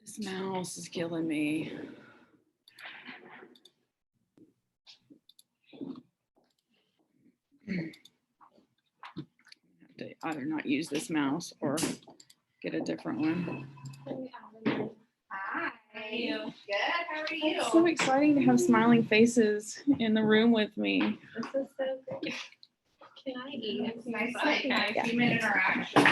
This mouse is killing me. I have to either not use this mouse or get a different one. Hi. Good. How are you? It's so exciting to have smiling faces in the room with me. This is so great. Can I eat? It's nice to Yeah. have a human interaction.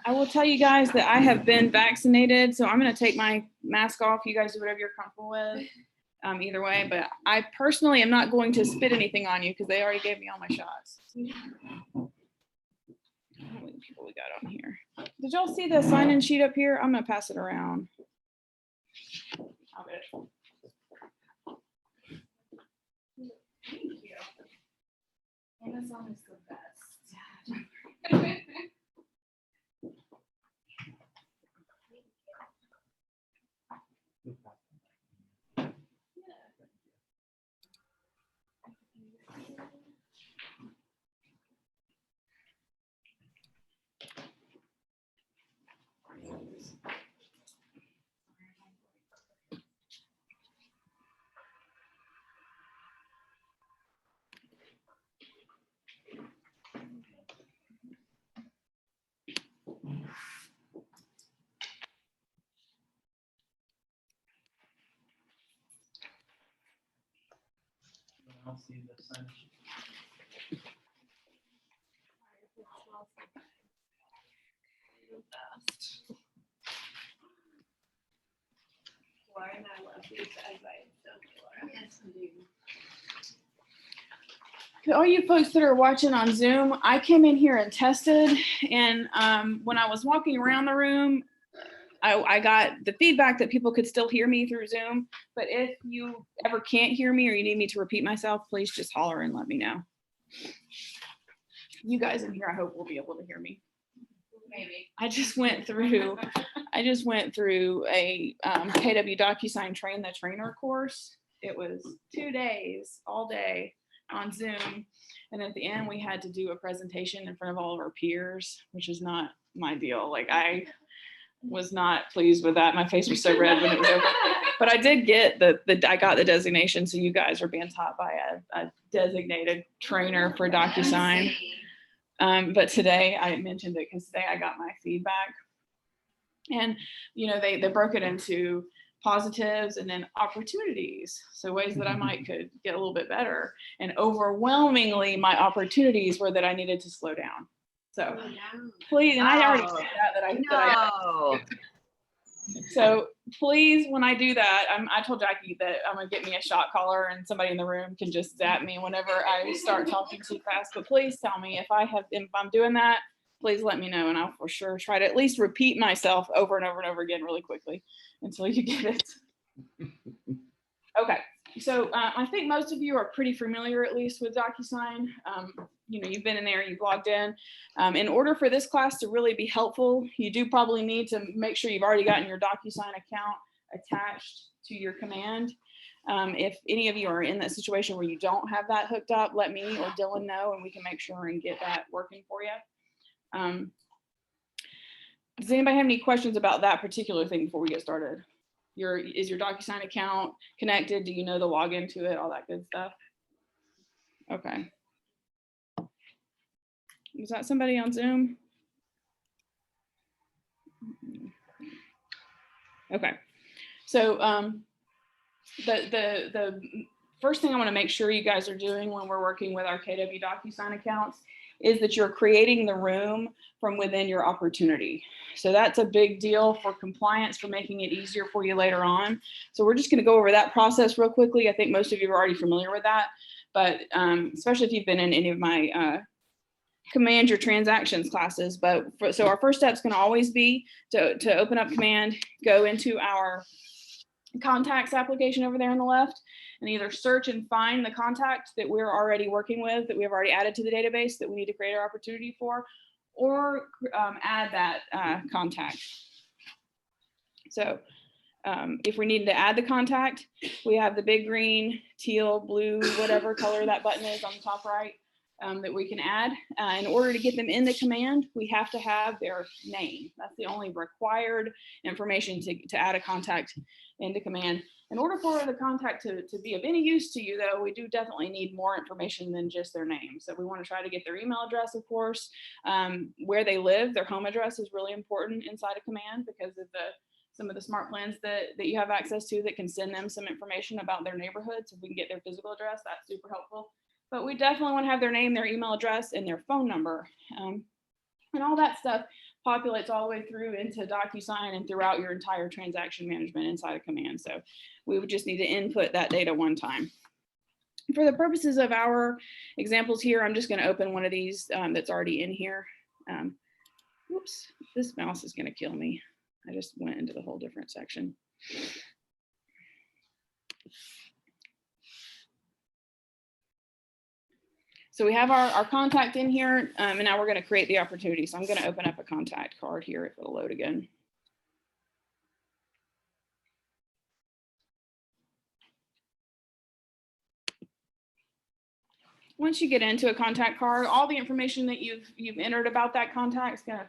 I will tell you guys that I have been vaccinated, so I'm going to take my mask off. You guys do whatever you're comfortable with, either way. But I personally am not going to spit anything on you because they already gave me all my shots. How many people we got on here? Did y'all see the sign-in sheet up here? I'm going to pass it around. I'll get it. Thank you. Amazon is the best. I'll see the sign. Laura and I love these advice, don't we, Laura? Yes, we do. All you folks that are watching on Zoom, I came in here and tested, and when I was walking around the room, I got the feedback that people could still hear me through Zoom, but if you ever can't hear me or you need me to repeat myself, please just holler and let me know. You guys in here, I hope will be able to hear me. Maybe. I just went through a KW Docusign Train the Trainer course. It was 2 days, all day on Zoom. And at the end, we had to do a presentation in front of all of our peers, which is not my deal. Like, I was not pleased with that. My face was so red when it was over. But I did get I got the designation. So you guys are being taught by a designated trainer for Docusign. But today I mentioned it because today I got my feedback, and they broke it into positives and then opportunities. So ways that I could get a little bit better. And overwhelmingly, my opportunities were that I needed to slow down. So please, and I already said that so please, when I do that, I told Jackie that I'm gonna get me a shot collar and somebody in the room can just zap me whenever I start talking too fast. But please tell me if I'm doing that, please let me know, and I'll for sure try to at least repeat myself over and over and over again really quickly until you get it. Okay, so I think most of you are pretty familiar at least with Docusign. You've been in there, you've logged in. In order for this class to really be helpful, you do probably need to make sure you've already gotten your Docusign account attached to your command. If any of you are in that situation where you don't have that hooked up, let me or Dylan know, and we can make sure and get that working for you. Does anybody have any questions about that particular thing before we get started? Is your Docusign account connected? Do you know the login to it? All that good stuff. Okay. Was that somebody on Zoom? Okay. So the first thing I want to make sure you guys are doing when we're working with our KW Docusign accounts is that you're creating the room from within your opportunity. So that's a big deal for compliance, for making it easier for you later on. So we're just going to go over that process real quickly. I think most of you are already familiar with that, but especially if you've been in any of my command your transactions classes. But so our first step is going to always be to open up command, go into our contacts application over there on the left, and either search and find the contact that we're already working with, that we have already added to the database that we need to create our opportunity for, or add that contact. So if we need to add the contact, we have the big green, teal, blue, whatever color that button is on the top right. that we can add. In order to get them into command, we have to have their name. That's the only required information to add a contact into command. In order for the contact to be of any use to you, though, we do definitely need more information than just their name. So we want to try to get their email address, of course, where they live. Their home address is really important inside of command because of some of the smart plans that you have access to that can send them some information about their neighborhood. So if we can get their physical address, that's super helpful. But we definitely want to have their name, their email address, and their phone number. And all that stuff populates all the way through into Docusign and throughout your entire transaction management inside of command. So we would just need to input that data one time. For the purposes of our examples here, I'm just going to open one of these that's already in here. Whoops, this mouse is going to kill me. I just went into the whole different section. So we have our contact in here, and now we're going to create the opportunity. So I'm going to open up a contact card here if it'll load again. Once you get into a contact card, all the information that you've entered about that contact is going to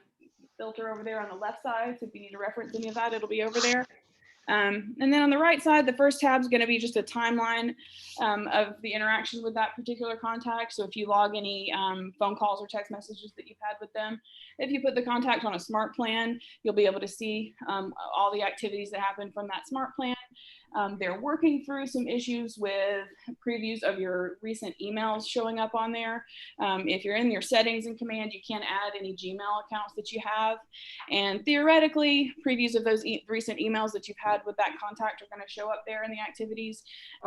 filter over there on the left side. So if you need to reference any of that, it'll be over there. And then on the right side, the first tab is going to be just a timeline of the interaction with that particular contact. So if you log any phone calls or text messages that you've had with them, if you put the contact on a smart plan, you'll be able to see all the activities that happen from that smart plan. They're working through some issues with previews of your recent emails showing up on there. If you're in your settings in command, you can add any Gmail accounts that you have. And theoretically, previews of those recent emails that you've had with that contact are going to show up there in the activities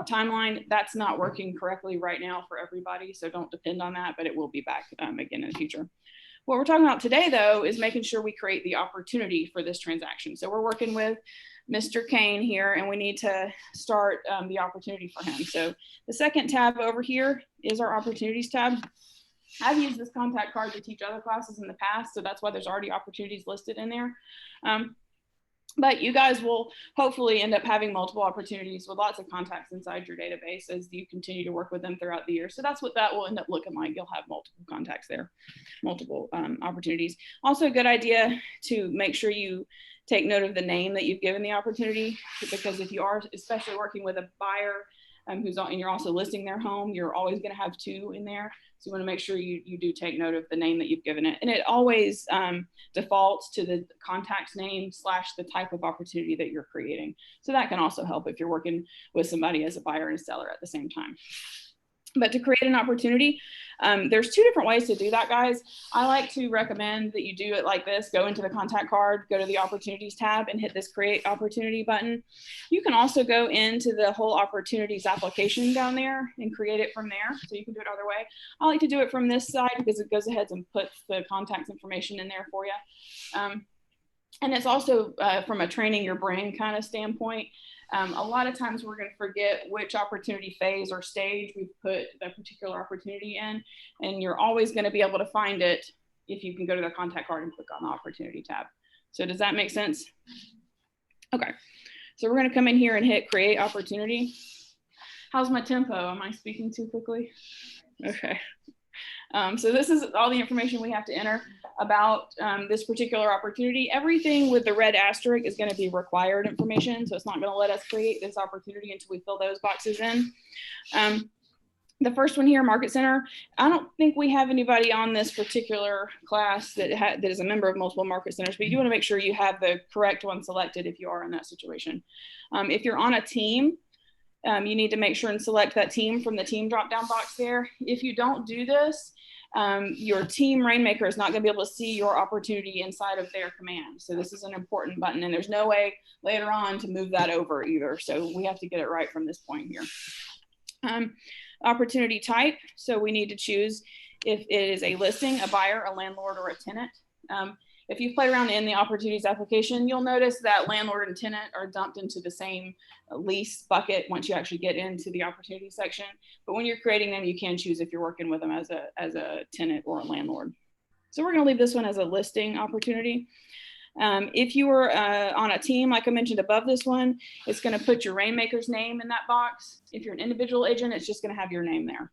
timeline. That's not working correctly right now for everybody, so don't depend on that, but it will be back again in the future. What we're talking about today, though, is making sure we create the opportunity for this transaction. So we're working with Mr. Kane here, and we need to start the opportunity for him. So the second tab over here is our opportunities tab. I've used this contact card to teach other classes in the past, so that's why there's already opportunities listed in there. But you guys will hopefully end up having multiple opportunities with lots of contacts inside your database as you continue to work with them throughout the year. So that's what that will end up looking like. You'll have multiple contacts there, multiple opportunities. Also a good idea to make sure you take note of the name that you've given the opportunity, because if you are especially working with a buyer and you're also listing their home, you're always going to have two in there. So you want to make sure you do take note of the name that you've given it. And it always defaults to the contact's name / the type of opportunity that you're creating. So that can also help if you're working with somebody as a buyer and a seller at the same time. But to create an opportunity, there's two different ways to do that, guys. I like to recommend that you do it like this. Go into the contact card, go to the opportunities tab and hit this create opportunity button. You can also go into the whole opportunities application down there and create it from there. So you can do it either way. I like to do it from this side because it goes ahead and puts the contacts information in there for you. And it's also from a training your brain kind of standpoint. A lot of times we're going to forget which opportunity phase or stage we've put that particular opportunity in, and you're always going to be able to find it if you can go to the contact card and click on the opportunity tab. So does that make sense? Okay, so we're going to come in here and hit create opportunity. How's my tempo? Am I speaking too quickly? Okay. So this is all the information we have to enter about this particular opportunity. Everything with the red asterisk is going to be required information. So it's not going to let us create this opportunity until we fill those boxes in. The first one here, Market Center. I don't think we have anybody on this particular class that is a member of multiple market centers, but you want to make sure you have the correct one selected if you are in that situation. If you're on a team, you need to make sure and select that team from the team drop-down box there. If you don't do this, your team Rainmaker is not going to be able to see your opportunity inside of their command. So this is an important button, and there's no way later on to move that over either. So we have to get it right from this point here. Opportunity type. So we need to choose if it is a listing, a buyer, a landlord, or a tenant. If you've played around in the opportunities application, you'll notice that landlord and tenant are dumped into the same lease bucket once you actually get into the opportunity section. But when you're creating them, you can choose if you're working with them as a tenant or a landlord. So we're going to leave this one as a listing opportunity. If you were on a team, like I mentioned above this one, it's going to put your Rainmaker's name in that box. If you're an individual agent, it's just going to have your name there.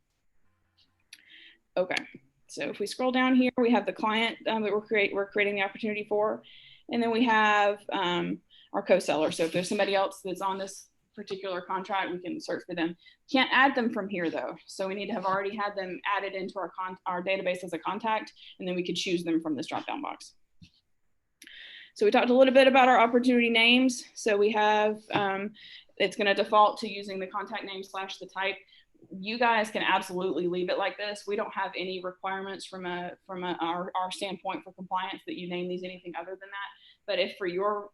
Okay, so if we scroll down here, we have the client that we're creating the opportunity for, and then we have our co-seller. So if there's somebody else that's on this particular contract, we can search for them. Can't add them from here though, so we need to have already had them added into our database as a contact, and then we could choose them from this drop-down box. So we talked a little bit about our opportunity names. So we have, it's going to default to using the contact name / the type. You guys can absolutely leave it like this. We don't have any requirements from our standpoint for compliance that you name these anything other than that. But if for your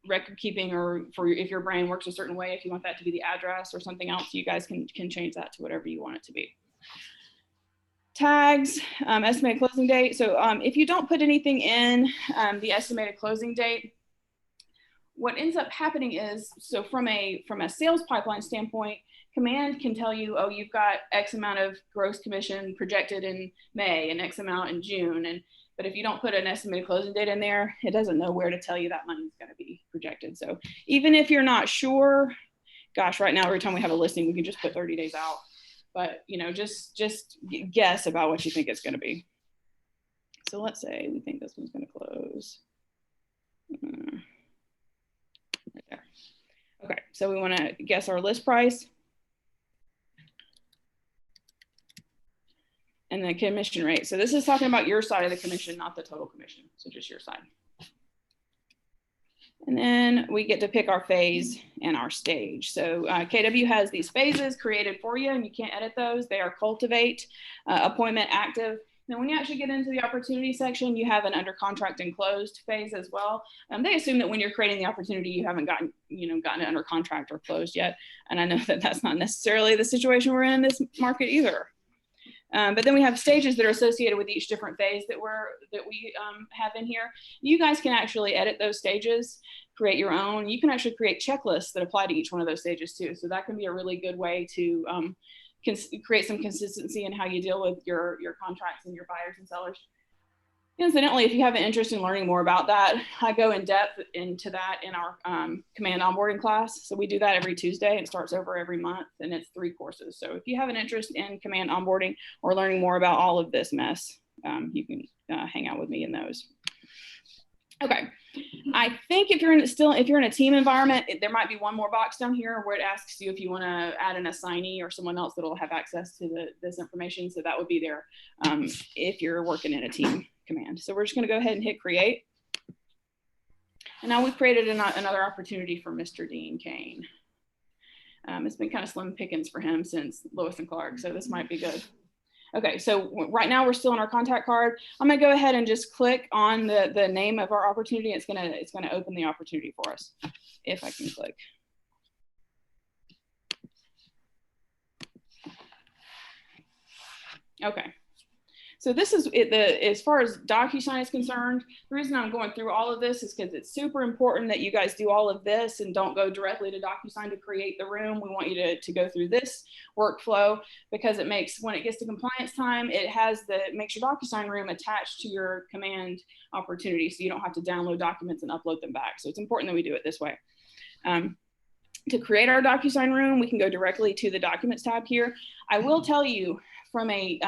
record keeping, or if your brain works a certain way, if you want that to be the address or something else, you guys can change that to whatever you want it to be. Tags, estimated closing date. So if you don't put anything in the estimated closing date, what ends up happening is, so from a sales pipeline standpoint, Command can tell you, oh, you've got X amount of gross commission projected in May and X amount in June. But if you don't put an estimated closing date in there, it doesn't know where to tell you that money is going to be projected. So even if you're not sure, gosh, right now, every time we have a listing, we can just put 30 days out. But, you know, just guess about what you think it's going to be. So let's say we think this one's going to close. Right there. Okay, so we want to guess our list price. And the commission rate. So this is talking about your side of the commission, not the total commission. So just your side. And then we get to pick our phase and our stage. So KW has these phases created for you, and you can't edit those. They are cultivate, appointment, active. Now, when you actually get into the opportunity section, you have an under contract and closed phase as well. They assume that when you're creating the opportunity, you haven't gotten it under contract or closed yet. And I know that that's not necessarily the situation we're in this market either. But then we have stages that are associated with each different phase that we have in here. You guys can actually edit those stages, create your own. You can actually create checklists that apply to each one of those stages too. So that can be a really good way to create some consistency in how you deal with your contracts and your buyers and sellers. Incidentally, if you have an interest in learning more about that, I go in depth into that in our Command onboarding class. So we do that every Tuesday. It starts over every month, and it's 3 courses. So if you have an interest in Command onboarding or learning more about all of this mess, you can hang out with me in those. Okay, I think if you're in a team environment, there might be one more box down here where it asks you if you want to add an assignee or someone else that'll have access to this information. So that would be there if you're working in a team command. So we're just going to go ahead and hit create. And now we've created another opportunity for Mr. Dean Kane. It's been kind of slim pickings for him since Lewis and Clark, so this might be good. Okay, so right now we're still on our contact card. I'm gonna go ahead and just click on the name of our opportunity. It's gonna open the opportunity for us, if I can click. Okay. So this is as far as Docusign is concerned, the reason I'm going through all of this is because it's super important that you guys do all of this and don't go directly to Docusign to create the room. We want you to go through this workflow because it makes, when it gets to compliance time, it makes your Docusign room attached to your Command opportunity, so you don't have to download documents and upload them back. So it's important that we do it this way. To create our Docusign room, we can go directly to the Documents tab here. I will tell you from a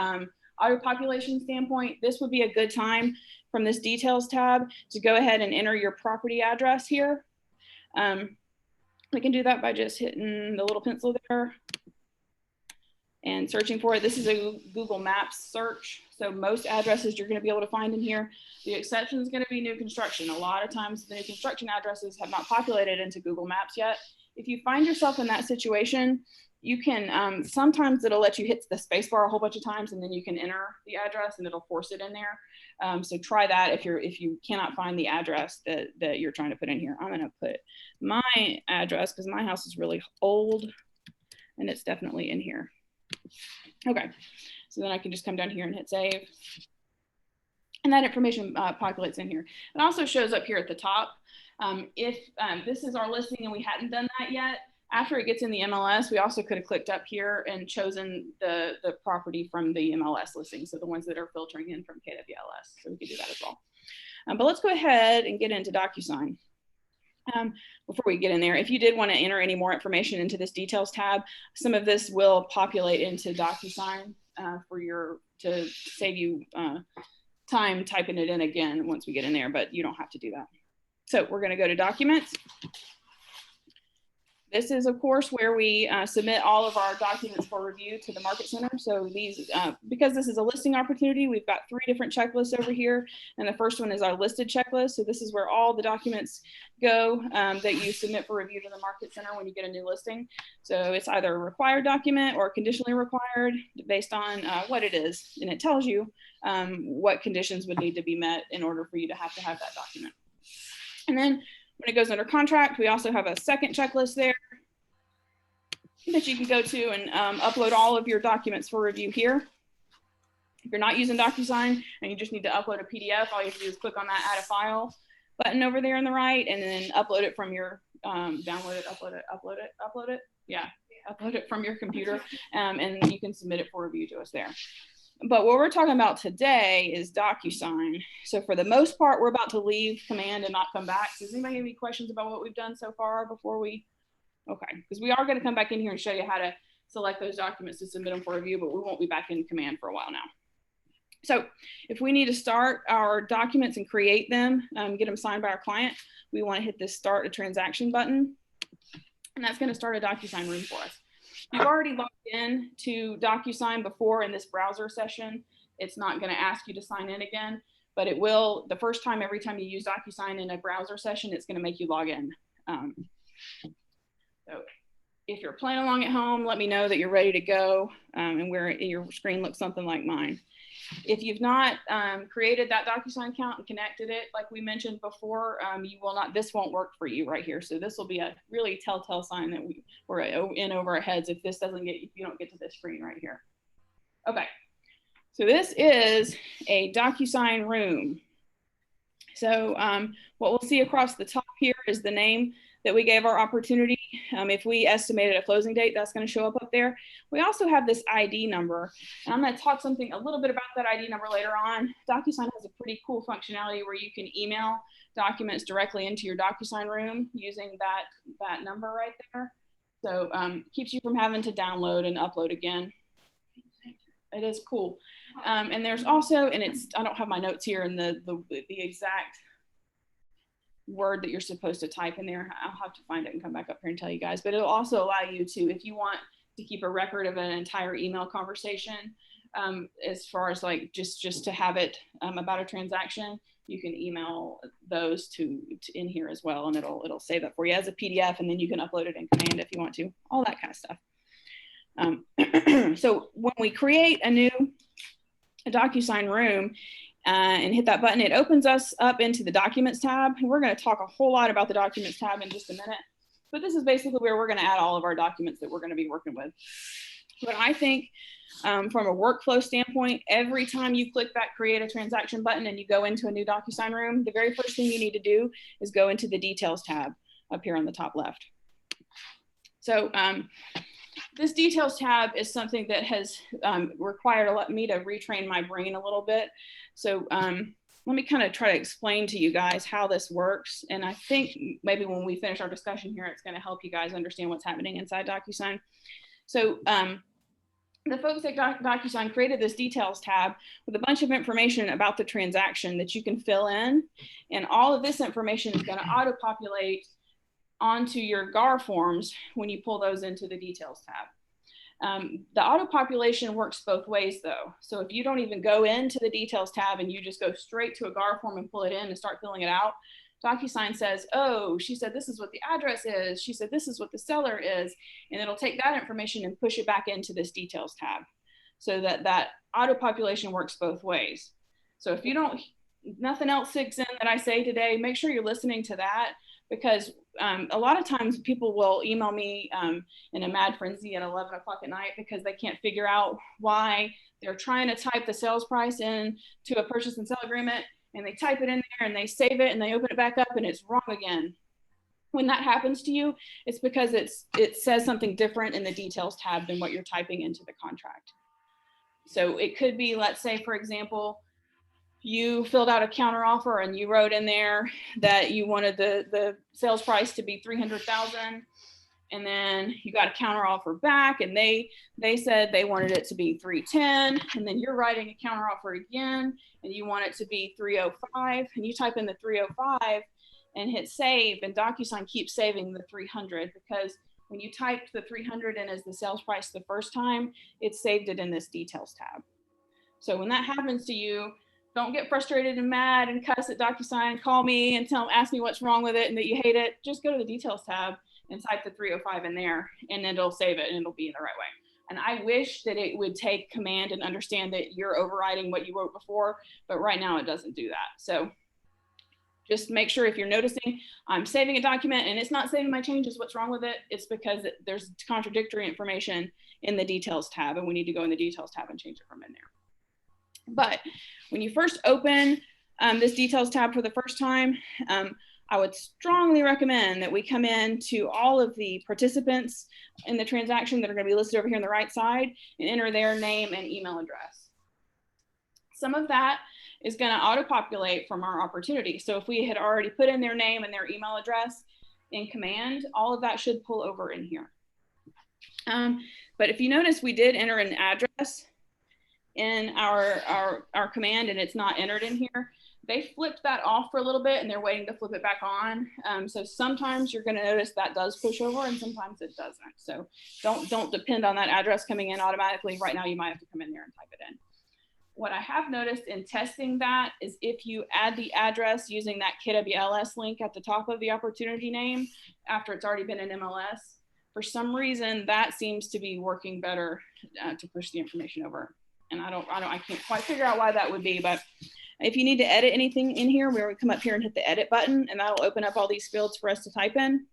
auto population standpoint, this would be a good time from this details tab to go ahead and enter your property address here. We can do that by just hitting the little pencil there and searching for it. This is a Google Maps search. So most addresses you're going to be able to find in here. The exception is going to be new construction. A lot of times the new construction addresses have not populated into Google Maps yet. If you find yourself in that situation, you can, sometimes it'll let you hit the space bar a whole bunch of times and then you can enter the address and it'll force it in there. So try that if you cannot find the address that you're trying to put in here. I'm gonna put my address because my house is really old and it's definitely in here. Okay, so then I can just come down here and hit save. And that information populates in here. It also shows up here at the top. If this is our listing and we hadn't done that yet, after it gets in the MLS, we also could have clicked up here and chosen the property from the MLS listing. So the ones that are filtering in from KWLS. So we could do that as well. But let's go ahead and get into Docusign. Before we get in there, if you did want to enter any more information into this details tab, some of this will populate into Docusign to save you time typing it in again once we get in there, but you don't have to do that. So we're going to go to documents. This is, of course, where we submit all of our documents for review to the Market Center. So these, because this is a listing opportunity, we've got 3 different checklists over here. And the first one is our listed checklist. So this is where all the documents go that you submit for review to the Market Center when you get a new listing. So it's either a required document or conditionally required based on what it is. And it tells you what conditions would need to be met in order for you to have that document. And then when it goes under contract, we also have a second checklist there that you can go to and upload all of your documents for review here. If you're not using Docusign and you just need to upload a PDF, all you have to do is click on that add a file button over there on the right and then upload it from your, download it, upload it. Yeah, upload it from your computer and you can submit it for review to us there. But what we're talking about today is Docusign. So for the most part, we're about to leave Command and not come back. Does anybody have any questions about what we've done so far before we? Okay, because we are going to come back in here and show you how to select those documents to submit them for review, but we won't be back in Command for a while now. So if we need to start our documents and create them, get them signed by our client, we want to hit this start a transaction button. And that's going to start a Docusign room for us. You've already logged in to Docusign before in this browser session. It's not going to ask you to sign in again, but it will the first time, every time you use Docusign in a browser session, it's going to make you log in. So if you're playing along at home, let me know that you're ready to go and where your screen looks something like mine. If you've not created that Docusign account and connected it, like we mentioned before, this won't work for you right here. So this will be a really telltale sign that we're in over our heads if you don't get to this screen right here. Okay, so this is a Docusign room. So what we'll see across the top here is the name that we gave our opportunity. If we estimated a closing date, that's going to show up there. We also have this ID number, and I'm going to talk a little bit about that ID number later on. Docusign has a pretty cool functionality where you can email documents directly into your Docusign room using that number right there. So keeps you from having to download and upload again. It is cool. And there's also, and I don't have my notes here in the exact word that you're supposed to type in there. I'll have to find it and come back up here and tell you guys, but it'll also allow you to, if you want to keep a record of an entire email conversation, as far as like just to have it about a transaction, you can email those to in here as well, and it'll save that for you as a PDF, and then you can upload it in Command if you want to, all that kind of stuff. So when we create a Docusign room, and hit that button, it opens us up into the Documents tab. And we're going to talk a whole lot about the Documents tab in just a minute. But this is basically where we're going to add all of our documents that we're going to be working with. But I think from a workflow standpoint, every time you click that Create a Transaction button and you go into a new Docusign room, the very first thing you need to do is go into the Details tab up here on the top left. So this Details tab is something that has required me to retrain my brain a little bit. So let me kind of try to explain to you guys how this works. And I think maybe when we finish our discussion here, it's going to help you guys understand what's happening inside Docusign. So the folks at Docusign created this Details tab with a bunch of information about the transaction that you can fill in. And all of this information is going to auto-populate onto your GAR forms when you pull those into the Details tab. The auto population works both ways though. So if you don't even go into the Details tab and you just go straight to a GAR form and pull it in and start filling it out, Docusign says, oh, she said this is what the address is. She said this is what the seller is. And it'll take that information and push it back into this Details tab. So that auto population works both ways. So if nothing else sinks in that I say today, make sure you're listening to that, because a lot of times people will email me in a mad frenzy at 11 o'clock at night because they can't figure out why they're trying to type the sales price in to a purchase and sell agreement, and they type it in there and they save it and they open it back up and it's wrong again. When that happens to you, it's because it says something different in the Details tab than what you're typing into the contract. So it could be, let's say, for example, you filled out a counter offer and you wrote in there that you wanted the sales price to be $300,000. and then you got a counter offer back, and they said they wanted it to be 310, and then you're writing a counter offer again, and you want it to be 305, and you type in the 305 and hit save, and Docusign keeps saving the 300, because when you typed the 300 in as the sales price the first time, it saved it in this details tab. So when that happens to you, don't get frustrated and mad and cuss at Docusign, call me and ask me what's wrong with it and that you hate it. Just go to the details tab and type the 305 in there, and then it'll save it and it'll be in the right way. And I wish that it would take command and understand that you're overriding what you wrote before, but right now it doesn't do that. So just make sure if you're noticing I'm saving a document and it's not saving my changes, what's wrong with it? It's because there's contradictory information in the details tab, and we need to go in the details tab and change it from in there. But when you first open this details tab for the first time, I would strongly recommend that we come in to all of the participants in the transaction that are going to be listed over here on the right side and enter their name and email address. Some of that is going to auto-populate from our opportunity. So if we had already put in their name and their email address in command, all of that should pull over in here. But if you notice, we did enter an address in our command and it's not entered in here. They flipped that off for a little bit and they're waiting to flip it back on. So sometimes you're going to notice that does push over and sometimes it doesn't. So don't depend on that address coming in automatically. Right now you might have to come in there and type it in. What I have noticed in testing that is if you add the address using that KWLS link at the top of the opportunity name after it's already been in MLS, for some reason that seems to be working better to push the information over. And I can't quite figure out why that would be, but if you need to edit anything in here, we come up here and hit the edit button, and that'll open up all these fields for us to type in.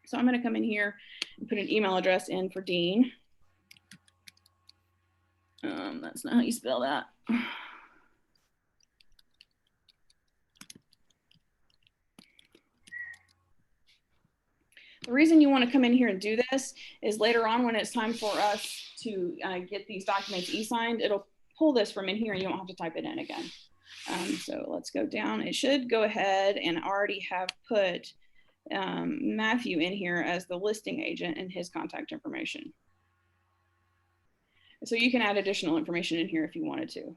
So I'm going to come in here and put an email address in for Dean. That's not how you spell that. The reason you want to come in here and do this is later on when it's time for us to get these documents e-signed, it'll pull this from in here and you won't have to type it in again. So let's go down. It should go ahead and already have put Matthew in here as the listing agent and his contact information. So you can add additional information in here if you wanted to.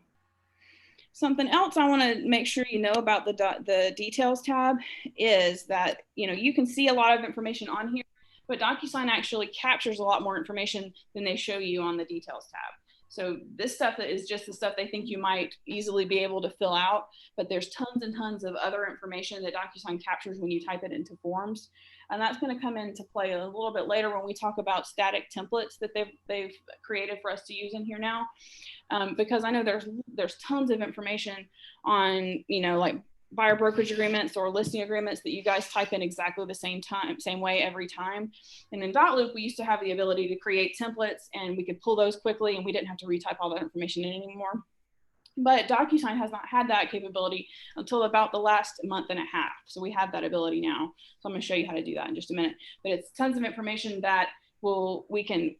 Something else I want to make sure you know about the details tab is that you can see a lot of information on here, but Docusign actually captures a lot more information than they show you on the details tab. So this stuff is just the stuff they think you might easily be able to fill out, but there's tons and tons of other information that Docusign captures when you type it into forms. And that's going to come into play a little bit later when we talk about static templates that they've created for us to use in here now. Because I know there's tons of information on, like buyer brokerage agreements or listing agreements that you guys type in exactly the same way every time. And in Dotloop, we used to have the ability to create templates and we could pull those quickly and we didn't have to retype all that information in anymore. But Docusign has not had that capability until about the last month and a half. So we have that ability now. So I'm going to show you how to do that in just a minute. But it's tons of information that we can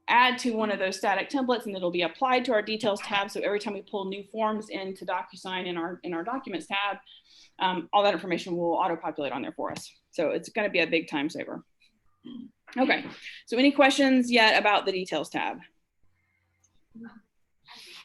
add to one of those static templates and it'll be applied to our details tab. So every time we pull new forms into Docusign in our documents tab, all that information will auto-populate on there for us. So it's going to be a big time saver. Okay, so any questions yet about the details tab?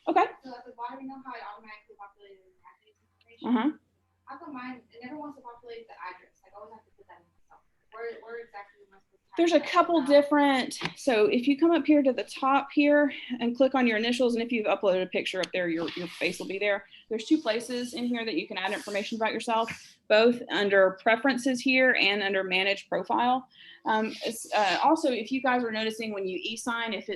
Okay. So at the bottom, you know how it automatically populated Matthew's information? How come mine, it never wants to populate the address? Like I always have to put that in myself. Where exactly am I supposed to type? There's a couple different, so if you come up here to the top here and click on your initials, and if you've uploaded a picture up there, your face will be there. There's two places in here that you can add information about yourself, both under preferences here and under manage profile. Also, if you guys are noticing when you e-sign, if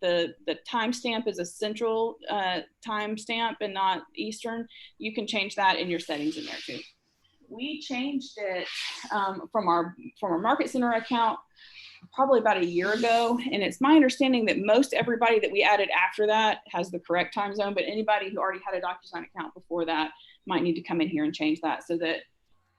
the timestamp is a central timestamp and not Eastern, you can change that in your settings in there too. We changed it from our Market Center account probably about a year ago. And it's my understanding that most everybody that we added after that has the correct time zone, but anybody who already had a Docusign account before that might need to come in here and change that so that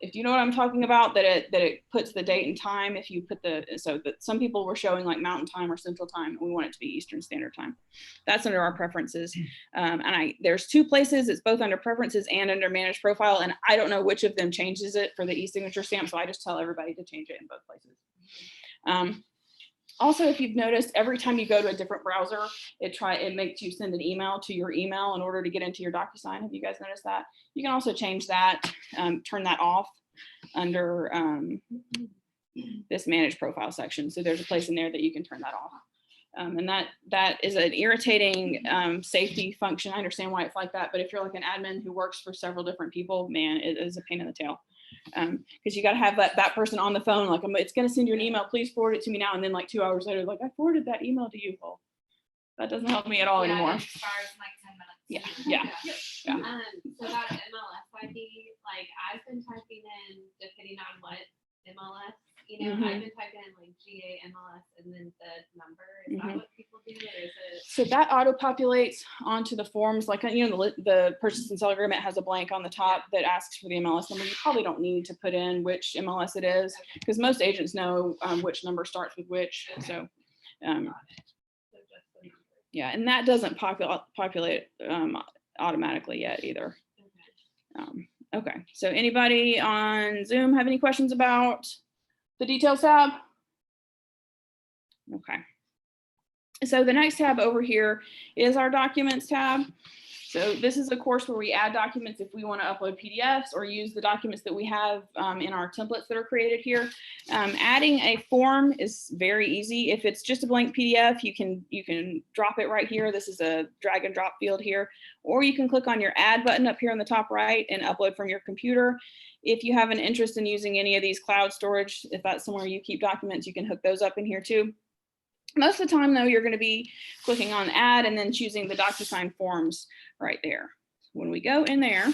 if you know what I'm talking about, that it puts the date and time. If you put so that some people were showing like Mountain Time or Central Time, and we want it to be Eastern Standard Time. That's under our preferences. And there's two places. It's both under preferences and under manage profile. And I don't know which of them changes it for the e-signature stamp. So I just tell everybody to change it in both places. Also, if you've noticed, every time you go to a different browser, it makes you send an email to your email in order to get into your DocuSign. Have you guys noticed that? You can also change that, turn that off under this manage profile section. So there's a place in there that you can turn that off. And that is an irritating safety function. I understand why it's like that, but if you're like an admin who works for several different people, man, it is a pain in the tail. Because you got to have that person on the phone, like, it's going to send you an email, please forward it to me now. And then like 2 hours later, like, I forwarded that email to you. Well, that doesn't help me at all anymore. It expires in like 10 minutes. Yeah. So that MLS ID, like I've been typing in, depending on what MLS, I've been typing in like GA MLS and then the number. Is that what people do, or is it? So that auto populates onto the forms, like, the purchase and sale agreement has a blank on the top that asks for the MLS number. You probably don't need to put in which MLS it is, because most agents know which number starts with which. So, yeah, and that doesn't populate automatically yet either. Okay, so anybody on Zoom have any questions about the details tab? Okay. So the next tab over here is our documents tab. So this is a course where we add documents if we want to upload PDFs or use the documents that we have in our templates that are created here. Adding a form is very easy. If it's just a blank PDF, you can drop it right here. This is a drag and drop field here, or you can click on your add button up here on the top right and upload from your computer. If you have an interest in using any of these cloud storage, if that's somewhere you keep documents, you can hook those up in here too. Most of the time though, you're going to be clicking on add and then choosing the DocuSign forms right there. When we go in there,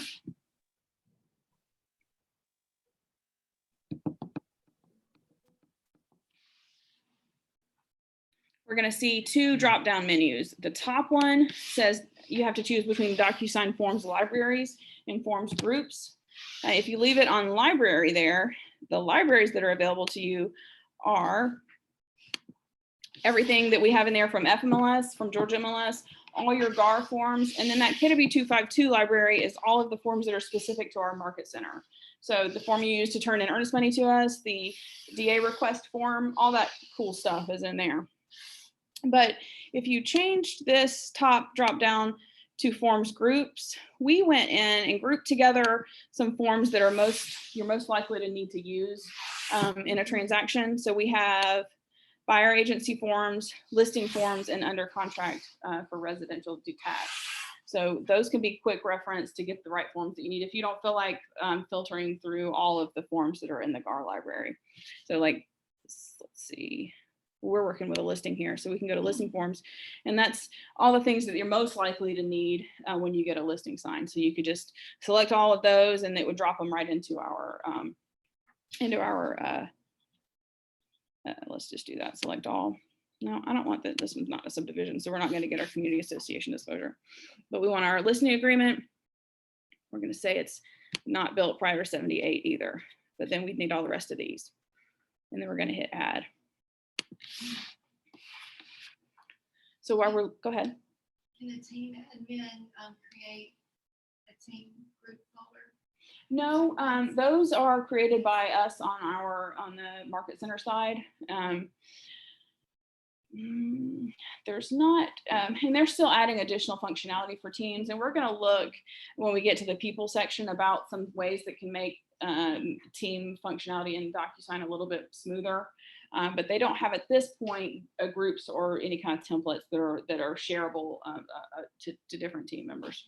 we're going to see two drop-down menus. The top one says you have to choose between DocuSign forms libraries and forms groups. If you leave it on library there, the libraries that are available to you are everything that we have in there from FMLS, from Georgia MLS, all your GAR forms, and then that KW 252 library is all of the forms that are specific to our market center. So the form you use to turn in earnest money to us, the DA request form, all that cool stuff is in there. But if you changed this top drop down to forms groups, we went in and grouped together some forms that are you're most likely to need to use in a transaction. So we have buyer agency forms, listing forms, and under contract for residential detached. So those can be quick reference to get the right forms that you need if you don't feel like filtering through all of the forms that are in the GAR library. So like, let's see, we're working with a listing here, so we can go to listing forms, and that's all the things that you're most likely to need when you get a listing signed. So you could just select all of those and it would drop them right into our let's just do that, select all. No, I don't want that. This one's not a subdivision, so we're not going to get our community association disclosure, but we want our listing agreement. We're going to say it's not built prior to 78 either, but then we'd need all the rest of these. And then we're going to hit add. So while we're, go ahead. Can a team admin create a team group folder? No, those are created by us on the market center side. There's not, and they're still adding additional functionality for teams. And we're going to look when we get to the people section about some ways that can make team functionality in DocuSign a little bit smoother. But they don't have at this point groups or any kind of templates that are shareable to different team members.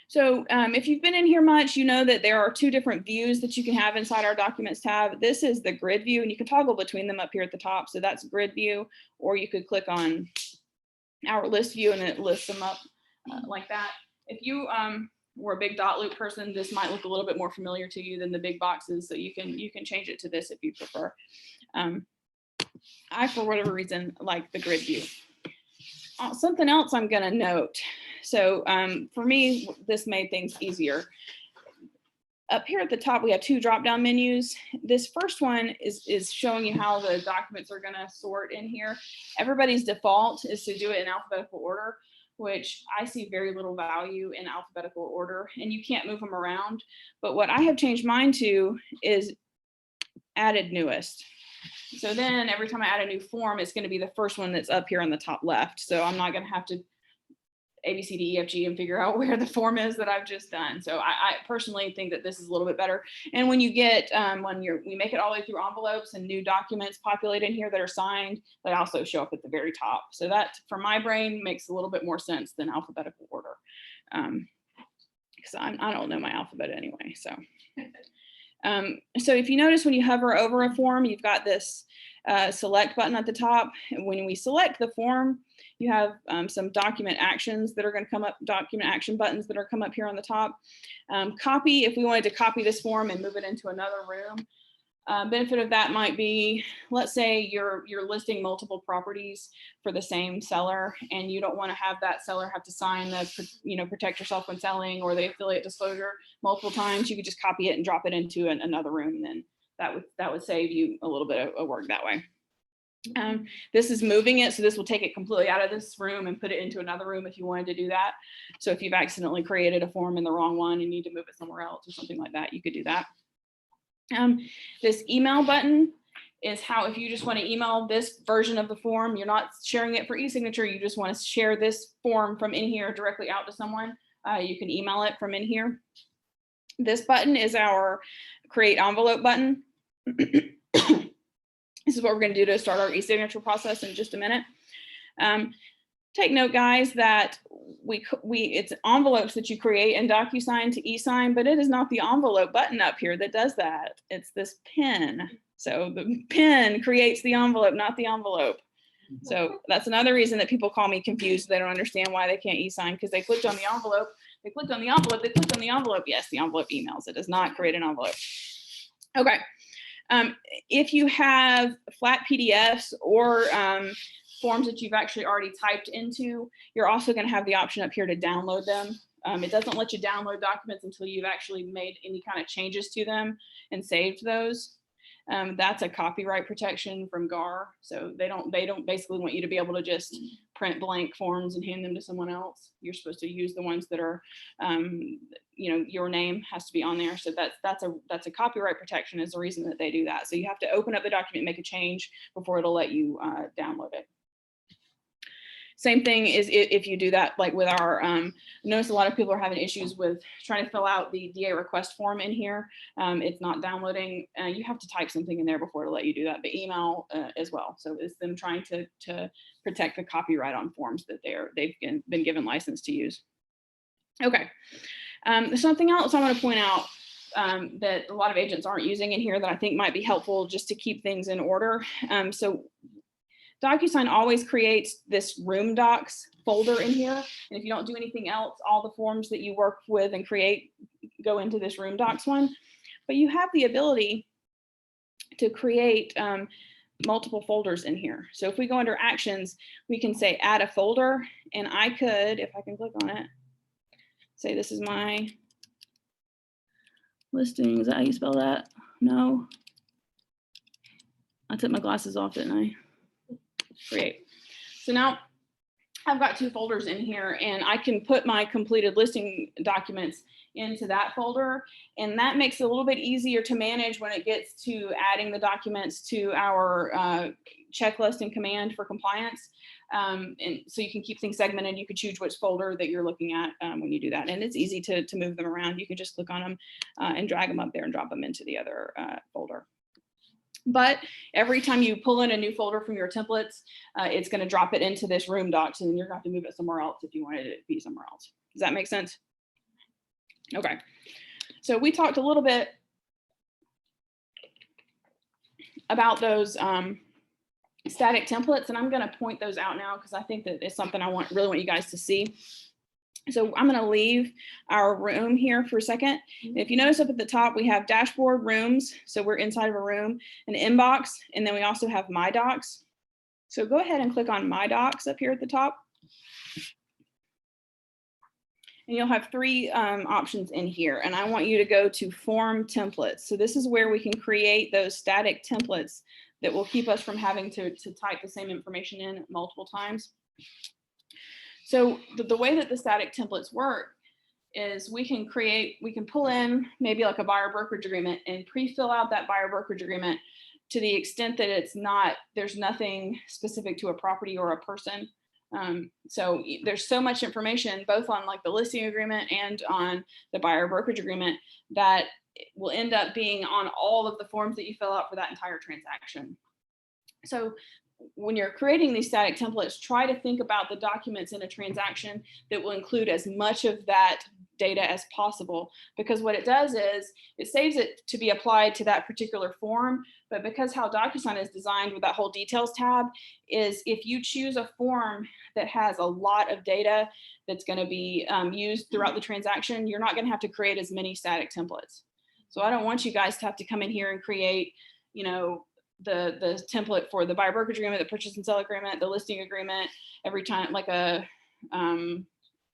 So if you've been in here much, you know that there are two different views that you can have inside our documents tab. This is the grid view, and you can toggle between them up here at the top. So that's grid view, or you could click on our list view and it lists them up like that. If you were a big dot loop person, this might look a little bit more familiar to you than the big boxes. So you can change it to this if you prefer. I, for whatever reason, like the grid view. Something else I'm going to note. So for me, this made things easier. Up here at the top, we have two drop-down menus. This first one is showing you how the documents are going to sort in here. Everybody's default is to do it in alphabetical order, which I see very little value in alphabetical order, and you can't move them around. But what I have changed mine to is added newest. So then every time I add a new form, it's going to be the first one that's up here on the top left. So I'm not going to have to A, B, C, D, E, F, G and figure out where the form is that I've just done. So I personally think that this is a little bit better. And when you get, we make it all the way through envelopes and new documents populate in here that are signed, they also show up at the very top. So that, for my brain, makes a little bit more sense than alphabetical order. Because I don't know my alphabet anyway, so. So if you notice when you hover over a form, you've got this select button at the top. And when we select the form, you have some document actions that are going to come up, document action buttons that are come up here on the top. Copy, if we wanted to copy this form and move it into another room. Benefit of that might be, let's say you're listing multiple properties for the same seller, and you don't want to have that seller have to sign the, protect yourself when selling or the affiliate disclosure multiple times. You could just copy it and drop it into another room, and then that would save you a little bit of work that way. This is moving it, so this will take it completely out of this room and put it into another room if you wanted to do that. So if you've accidentally created a form in the wrong one and need to move it somewhere else or something like that, you could do that. This email button is how, if you just want to email this version of the form, you're not sharing it for e-signature, you just want to share this form from in here directly out to someone, you can email it from in here. This button is our create envelope button. This is what we're going to do to start our e-signature process in just a minute. Take note, guys, that it's envelopes that you create in Docusign to e-sign, but it is not the envelope button up here that does that. It's this pin. So the pin creates the envelope, not the envelope. So that's another reason that people call me confused. They don't understand why they can't e-sign, because they clicked on the envelope, they clicked on the envelope, they clicked on the envelope. Yes, the envelope emails. It does not create an envelope. Okay. If you have flat PDFs or forms that you've actually already typed into, you're also going to have the option up here to download them. It doesn't let you download documents until you've actually made any kind of changes to them and saved those. That's a copyright protection from GAR. So they don't basically want you to be able to just print blank forms and hand them to someone else. You're supposed to use the ones that are, your name has to be on there. So that's a copyright protection is the reason that they do that. So you have to open up the document, make a change before it'll let you download it. Same thing is if you do that, like with our, notice a lot of people are having issues with trying to fill out the DA request form in here. It's not downloading. You have to type something in there before to let you do that, but email as well. So it's them trying to protect the copyright on forms that they've been given license to use. Okay, there's something else I want to point out that a lot of agents aren't using in here that I think might be helpful just to keep things in order. So Docusign always creates this room docs folder in here. And if you don't do anything else, all the forms that you work with and create go into this room docs one. But you have the ability to create multiple folders in here. So if we go under actions, we can say add a folder, and I could, if I can click on it, say this is my listing. Is that how you spell that? No. I took my glasses off, didn't I? Great. So now I've got two folders in here, and I can put my completed listing documents into that folder, and that makes it a little bit easier to manage when it gets to adding the documents to our checklist and command for compliance. And so you can keep things segmented. You could choose which folder that you're looking at when you do that, and it's easy to move them around. You can just click on them and drag them up there and drop them into the other folder. But every time you pull in a new folder from your templates, it's going to drop it into this room docs, and then you're going to have to move it somewhere else if you wanted it to be somewhere else. Does that make sense? Okay. So we talked a little bit about those static templates, and I'm going to point those out now because I think that it's something I really want you guys to see. So I'm going to leave our room here for a second. And if you notice up at the top, we have dashboard rooms. So we're inside of a room, an inbox, and then we also have my docs. So go ahead and click on my docs up here at the top. And you'll have three options in here. And I want you to go to form templates. So this is where we can create those static templates that will keep us from having to type the same information in multiple times. So the way that the static templates work is we can pull in maybe like a buyer brokerage agreement and pre-fill out that buyer brokerage agreement to the extent that there's nothing specific to a property or a person. So there's so much information both on like the listing agreement and on the buyer brokerage agreement that will end up being on all of the forms that you fill out for that entire transaction. So when you're creating these static templates, try to think about the documents in a transaction that will include as much of that data as possible, because what it does is it saves it to be applied to that particular form. But because how Docusign is designed with that whole details tab is if you choose a form that has a lot of data that's going to be used throughout the transaction, you're not going to have to create as many static templates. So I don't want you guys to have to come in here and create, you know, the template for the buyer brokerage agreement, the purchase and sell agreement, the listing agreement every time, like a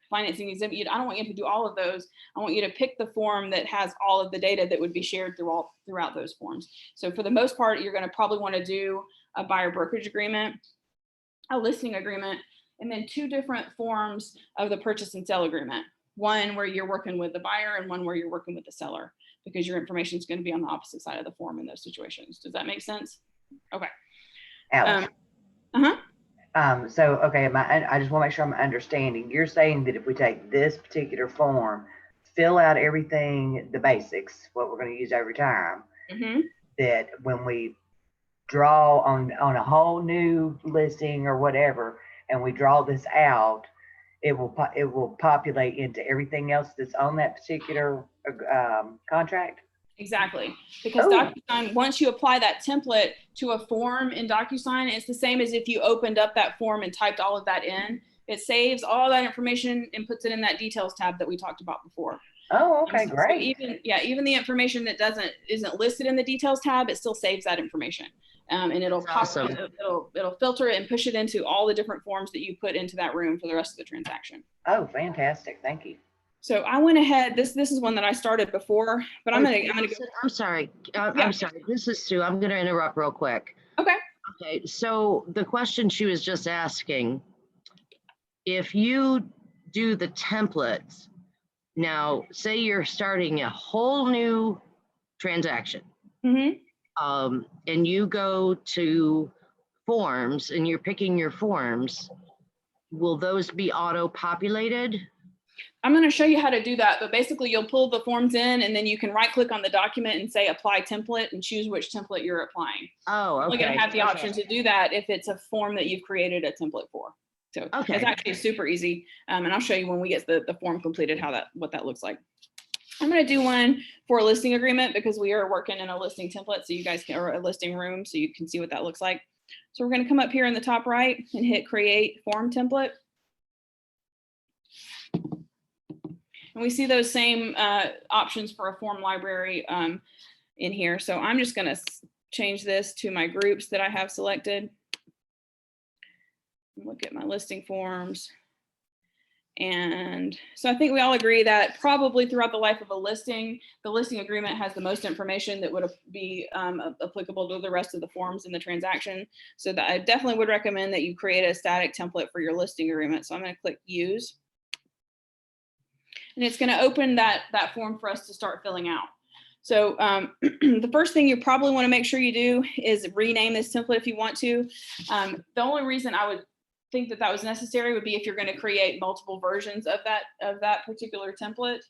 financing exhibit. I don't want you to do all of those. I want you to pick the form that has all of the data that would be shared throughout those forms. So for the most part, you're going to probably want to do a buyer brokerage agreement, a listing agreement, and then 2 different forms of the purchase and sell agreement. One where you're working with the buyer and one where you're working with the seller, because your information is going to be on the opposite side of the form in those situations. Does that make sense? Okay. Alex. So, okay, I just want to make sure I'm understanding. You're saying that if we take this particular form, fill out everything, the basics, what we're going to use every time, that when we draw on a whole new listing or whatever, and we draw this out, it will populate into everything else that's on that particular contract? Exactly, because Docusign, once you apply that template to a form in Docusign, it's the same as if you opened up that form and typed all of that in. It saves all that information and puts it in that details tab that we talked about before. Oh, okay, great. So even the information that isn't listed in the details tab, it still saves that information. And it'll it'll filter it and push it into all the different forms that you put into that room for the rest of the transaction. Oh, fantastic. Thank you. So I went ahead, this is one that I started before, but I'm gonna go. I'm sorry. I'm sorry. This is Sue. I'm gonna interrupt real quick. Okay. Okay. So the question she was just asking, if you do the templates, now say you're starting a whole new transaction, and you go to forms and you're picking your forms, will those be auto-populated? I'm going to show you how to do that, but basically you'll pull the forms in and then you can right click on the document and say apply template and choose which template you're applying. Oh, okay. You're going to have the option to do that if it's a form that you've created a template for. So it's actually super easy. And I'll show you when we get the form completed what that looks like. I'm going to do one for a listing agreement because we are working in a listing template, so you guys can, or a listing room, so you can see what that looks like. So we're going to come up here in the top right and hit create form template. And we see those same options for a form library in here. So I'm just going to change this to my groups that I have selected. Look at my listing forms. And so I think we all agree that probably throughout the life of a listing, the listing agreement has the most information that would be applicable to the rest of the forms in the transaction. So that I definitely would recommend that you create a static template for your listing agreement. So I'm going to click use. And it's going to open that form for us to start filling out. So the first thing you probably want to make sure you do is rename this template if you want to. The only reason I would think that was necessary would be if you're going to create multiple versions of that particular template.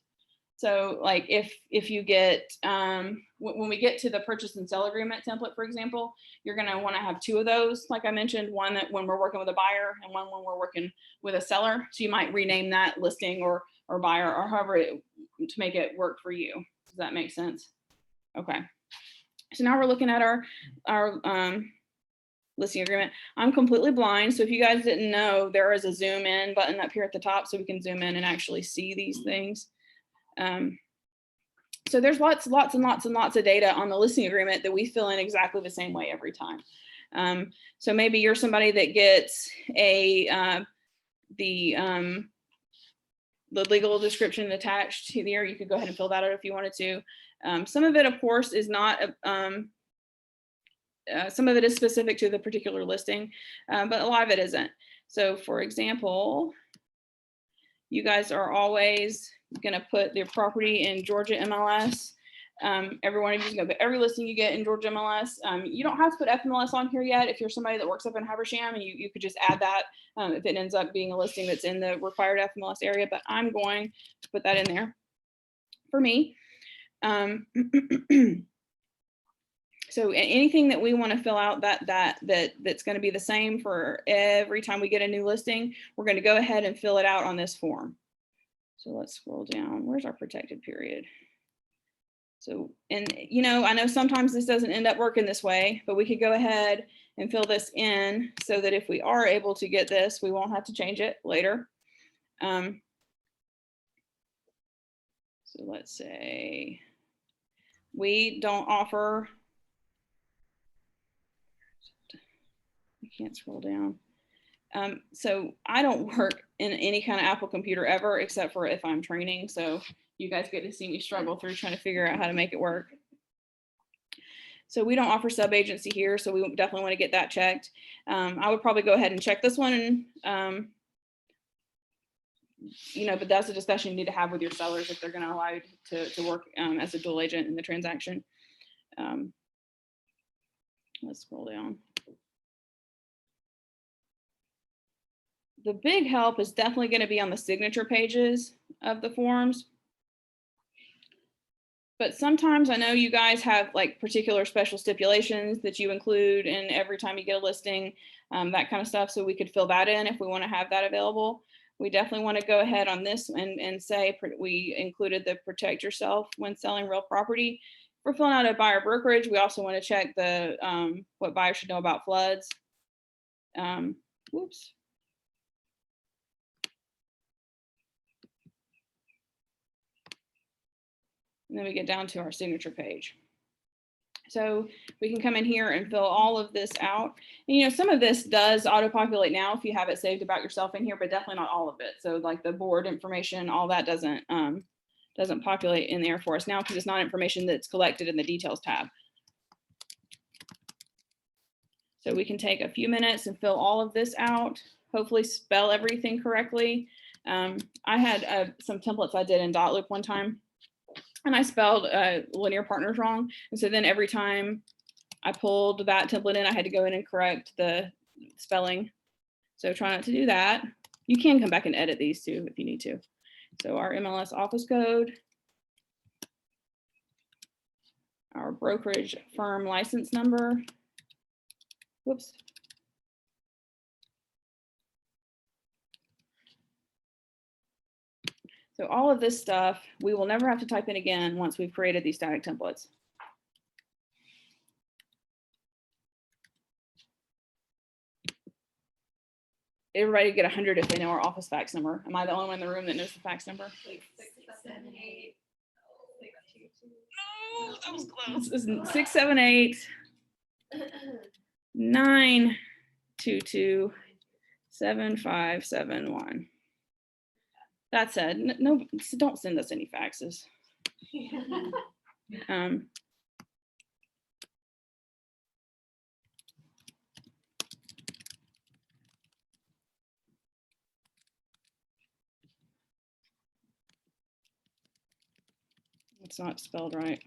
So like if you get when we get to the purchase and sell agreement template, for example, you're going to want to have 2 of those, like I mentioned, one that when we're working with a buyer and one when we're working with a seller. So you might rename that listing or buyer or however to make it work for you. Does that make sense? Okay. So now we're looking at our listing agreement. I'm completely blind, so if you guys didn't know, there is a zoom in button up here at the top, so we can zoom in and actually see these things. So there's lots and lots of data on the listing agreement that we fill in exactly the same way every time. So maybe you're somebody that gets the legal description attached to there. You could go ahead and fill that out if you wanted to. Some of it, of course, is not. Some of it is specific to the particular listing, but a lot of it isn't. So for example, you guys are always gonna put their property in Georgia MLS. Every one of you can go, but every listing you get in Georgia MLS, you don't have to put FMLS on here yet. If you're somebody that works up in Habersham, and you could just add that if it ends up being a listing that's in the required FMLS area, but I'm going to put that in there for me. So anything that we want to fill out that's going to be the same for every time we get a new listing, we're going to go ahead and fill it out on this form. So let's scroll down. Where's our protected period? So, and you know, I know sometimes this doesn't end up working this way, but we could go ahead and fill this in so that if we are able to get this, we won't have to change it later. So let's say we don't offer, I can't scroll down. So I don't work in any kind of Apple computer ever, except for if I'm training. So you guys get to see me struggle through trying to figure out how to make it work. So we don't offer sub-agency here, so we definitely want to get that checked. I would probably go ahead and check this one, and you know, but that's a discussion you need to have with your sellers if they're going to allow you to work as a dual agent in the transaction. Let's scroll down. The big help is definitely going to be on the signature pages of the forms. But sometimes I know you guys have like particular special stipulations that you include in every time you get a listing, that kind of stuff. So we could fill that in if we want to have that available. We definitely want to go ahead on this and say we included the protect yourself when selling real property. If we're filling out a buyer brokerage, we also want to check the what buyers should know about floods. Whoops. And then we get down to our signature page. So we can come in here and fill all of this out. And, you know, some of this does auto-populate now if you have it saved about yourself in here, but definitely not all of it. So like the board information, all that doesn't populate in there for us now because it's not information that's collected in the details tab. So we can take a few minutes and fill all of this out, hopefully spell everything correctly. I had some templates I did in Dotloop one time, and I spelled linear partners wrong. And so then every time I pulled that template in, I had to go in and correct the spelling. So try not to do that. You can come back and edit these too if you need to. So our MLS office code, our brokerage firm license number. Whoops. So all of this stuff, we will never have to type in again once we've created these static templates. Everybody get 100 if they know our office fax number. Am I the only one in the room that knows the fax number? 678. No, that was close. This is 678 922 7571. That said, no, don't send us any faxes. It's not spelled right.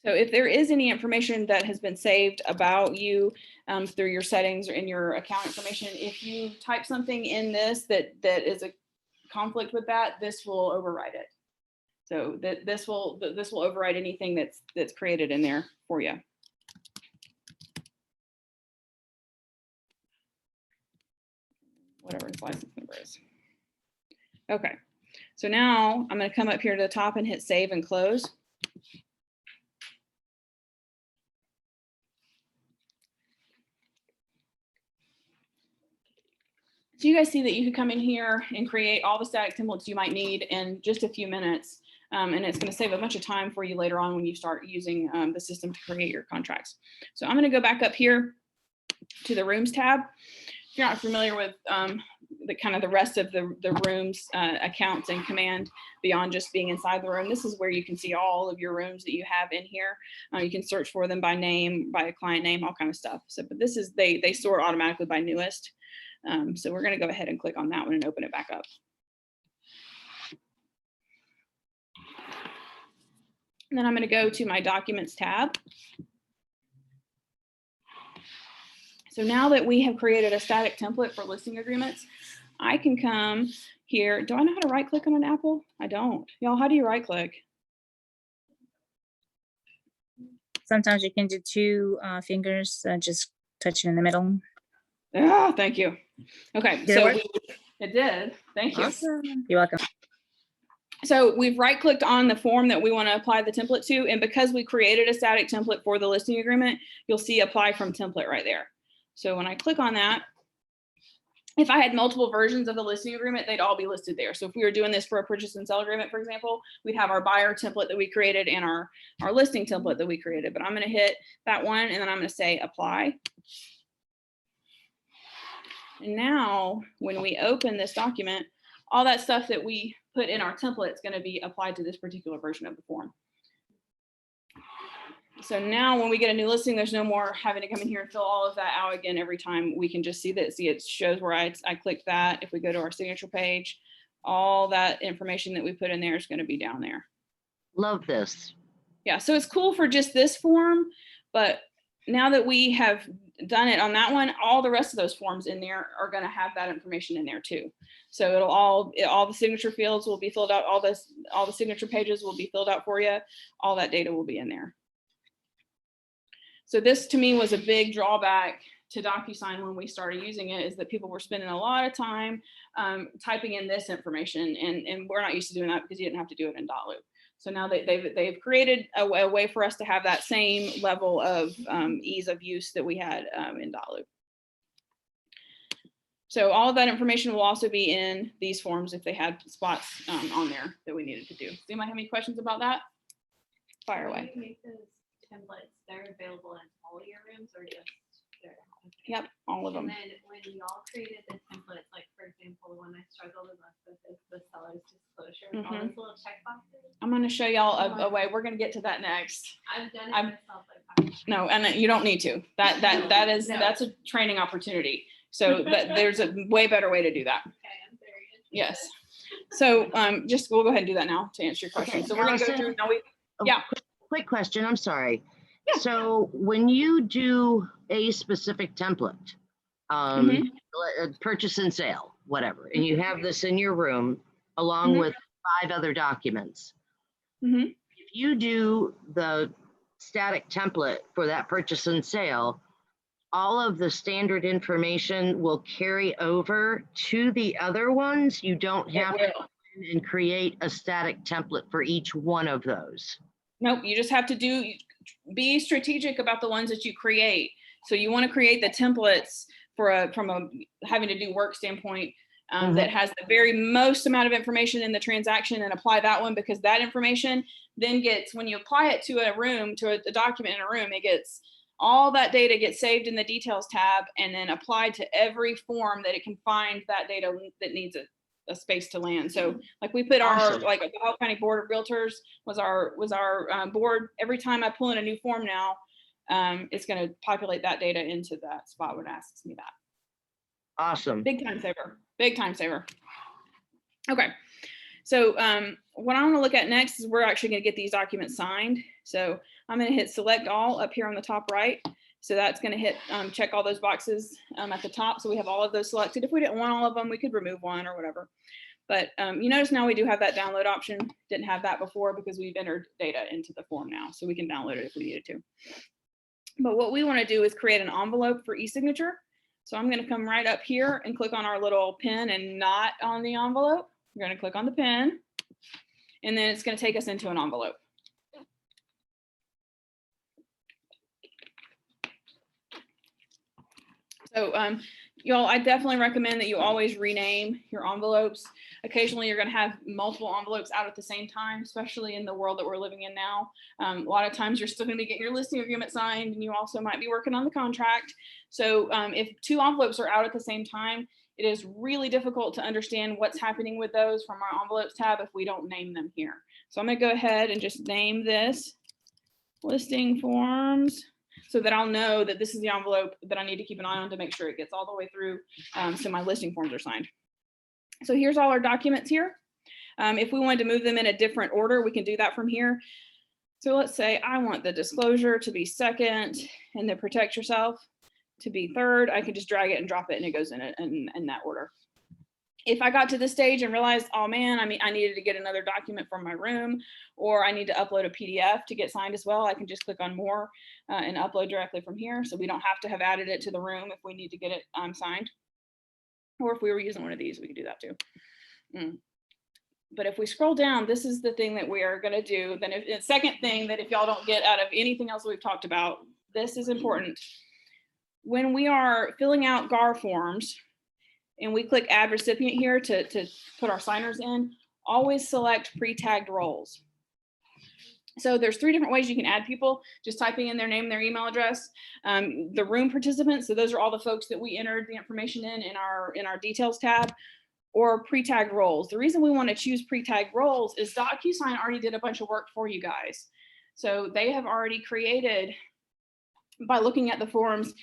So if there is any information that has been saved about you through your settings or in your account information, if you type something in this that is a conflict with that, this will override it. So this will override anything that's created in there for you. Whatever its license number is. Okay, so now I'm going to come up here to the top and hit save and close. So you guys see that you can come in here and create all the static templates you might need in just a few minutes. And it's going to save a bunch of time for you later on when you start using the system to create your contracts. So I'm going to go back up here to the rooms tab. If you're not familiar with the rest of the rooms accounts and command beyond just being inside the room, this is where you can see all of your rooms that you have in here. You can search for them by name, by a client name, all kind of stuff. So, but this is, they sort automatically by newest. So we're going to go ahead and click on that one and open it back up. And then I'm going to go to my documents tab. So now that we have created a static template for listing agreements, I can come here. Do I know how to right click on an apple? I don't. Y'all, how do you right click? Sometimes you can do two fingers, just touch it in the middle. Ah, thank you. Okay, Did it so work? it did. Thank you. Awesome. You're welcome. So we've right clicked on the form that we want to apply the template to. And because we created a static template for the listing agreement, you'll see apply from template right there. So when I click on that, if I had multiple versions of the listing agreement, they'd all be listed there. So if we were doing this for a purchase and sell agreement, for example, we'd have our buyer template that we created and our listing template that we created. But I'm going to hit that one and then I'm going to say apply. And now when we open this document, all that stuff that we put in our template is going to be applied to this particular version of the form. So now when we get a new listing, there's no more having to come in here and fill all of that out again every time. We can just see that. See, it shows where I clicked that. If we go to our signature page, all that information that we put in there is going to be down there. Love this. Yeah, so it's cool for just this form, but now that we have done it on that one, all the rest of those forms in there are going to have that information in there too. So it'll all the signature fields will be filled out. All the signature pages will be filled out for you. All that data will be in there. So this to me was a big drawback to Docusign when we started using it, is that people were spending a lot of time typing in this information, and we're not used to doing that because you didn't have to do it in .loop. So now they've created a way for us to have that same level of ease of use that we had in .loop. So all of that information will also be in these forms if they had spots on there that we needed to do. Does anybody have any questions about that? Fire away. Can you make those templates, they're available in all your rooms or just there? Yep, all of them. And then when y'all created the templates, like for example, the one I struggled with is the seller's disclosure, with all those little check boxes. I'm going to show y'all a way. We're going to get to that next. I've done it myself like 5 times. No, and you don't need to. That's a training opportunity. So there's a way better way to do that. Okay, I'm very interested. Yes. So we'll go ahead and do that now to answer your question. Okay, So we're going to go through now. Yeah. Quick question, I'm sorry. Yeah. So when you do a specific template, purchase and sale, whatever, and you have this in your room along with 5 other documents, if you do the static template for that purchase and sale, all of the standard information will carry over to the other ones. You don't have to go in and create a static template for each one of those. Nope, you just have to be strategic about the ones that you create. So you want to create the templates from a having to do work standpoint that has the very most amount of information in the transaction, and apply that one, because that information then gets, when you apply it to a room, to a document in a room, it gets, all that data gets saved in the details tab and then applied to every form that it can find that data that needs a space to land. So like we put Awesome. like the Hall County Board of Realtors was our board. Every time I pull in a new form now, it's going to populate that data into that spot when it asks me that. Awesome. Big time saver. Big time saver. Okay. So what I want to look at next is we're actually going to get these documents signed. So I'm going to hit select all up here on the top right. So that's going to hit check all those boxes at the top. So we have all of those selected. If we didn't want all of them, we could remove one or whatever. But you notice now we do have that download option. Didn't have that before because we've entered data into the form now. So we can download it if we needed to. But what we want to do is create an envelope for e-signature. So I'm going to come right up here and click on our little pen and not on the envelope. We're going to click on the pen, and then it's going to take us into an envelope. So y'all, I definitely recommend that you always rename your envelopes. Occasionally you're going to have multiple envelopes out at the same time, especially in the world that we're living in now. A lot of times you're still going to be getting your listing agreement signed, and you also might be working on the contract. So if 2 envelopes are out at the same time, it is really difficult to understand what's happening with those from our envelopes tab if we don't name them here. So I'm going to go ahead and just name this listing forms so that I'll know that this is the envelope that I need to keep an eye on to make sure it gets all the way through, so my listing forms are signed. So here's all our documents here. If we wanted to move them in a different order, we can do that from here. So let's say I want the disclosure to be second and the protect yourself to be third. I can just drag it and drop it and it goes in that order. If I got to this stage and realized, oh man, I needed to get another document from my room, or I need to upload a PDF to get signed as well, I can just click on more and upload directly from here. So we don't have to have added it to the room if we need to get it signed. Or if we were using one of these, we could do that too. But if we scroll down, this is the thing that we are going to do. Then the second thing that if y'all don't get out of anything else we've talked about, this is important. When we are filling out GAR forms, and we click add recipient here to put our signers in, always select pre-tagged roles. So there's 3 different ways you can add people, just typing in their name, their email address. The room participants, so those are all the folks that we entered the information in our details tab, or pre-tagged roles. The reason we want to choose pre-tagged roles is Docusign already did a bunch of work for you guys. So they have already created, by looking at the forms,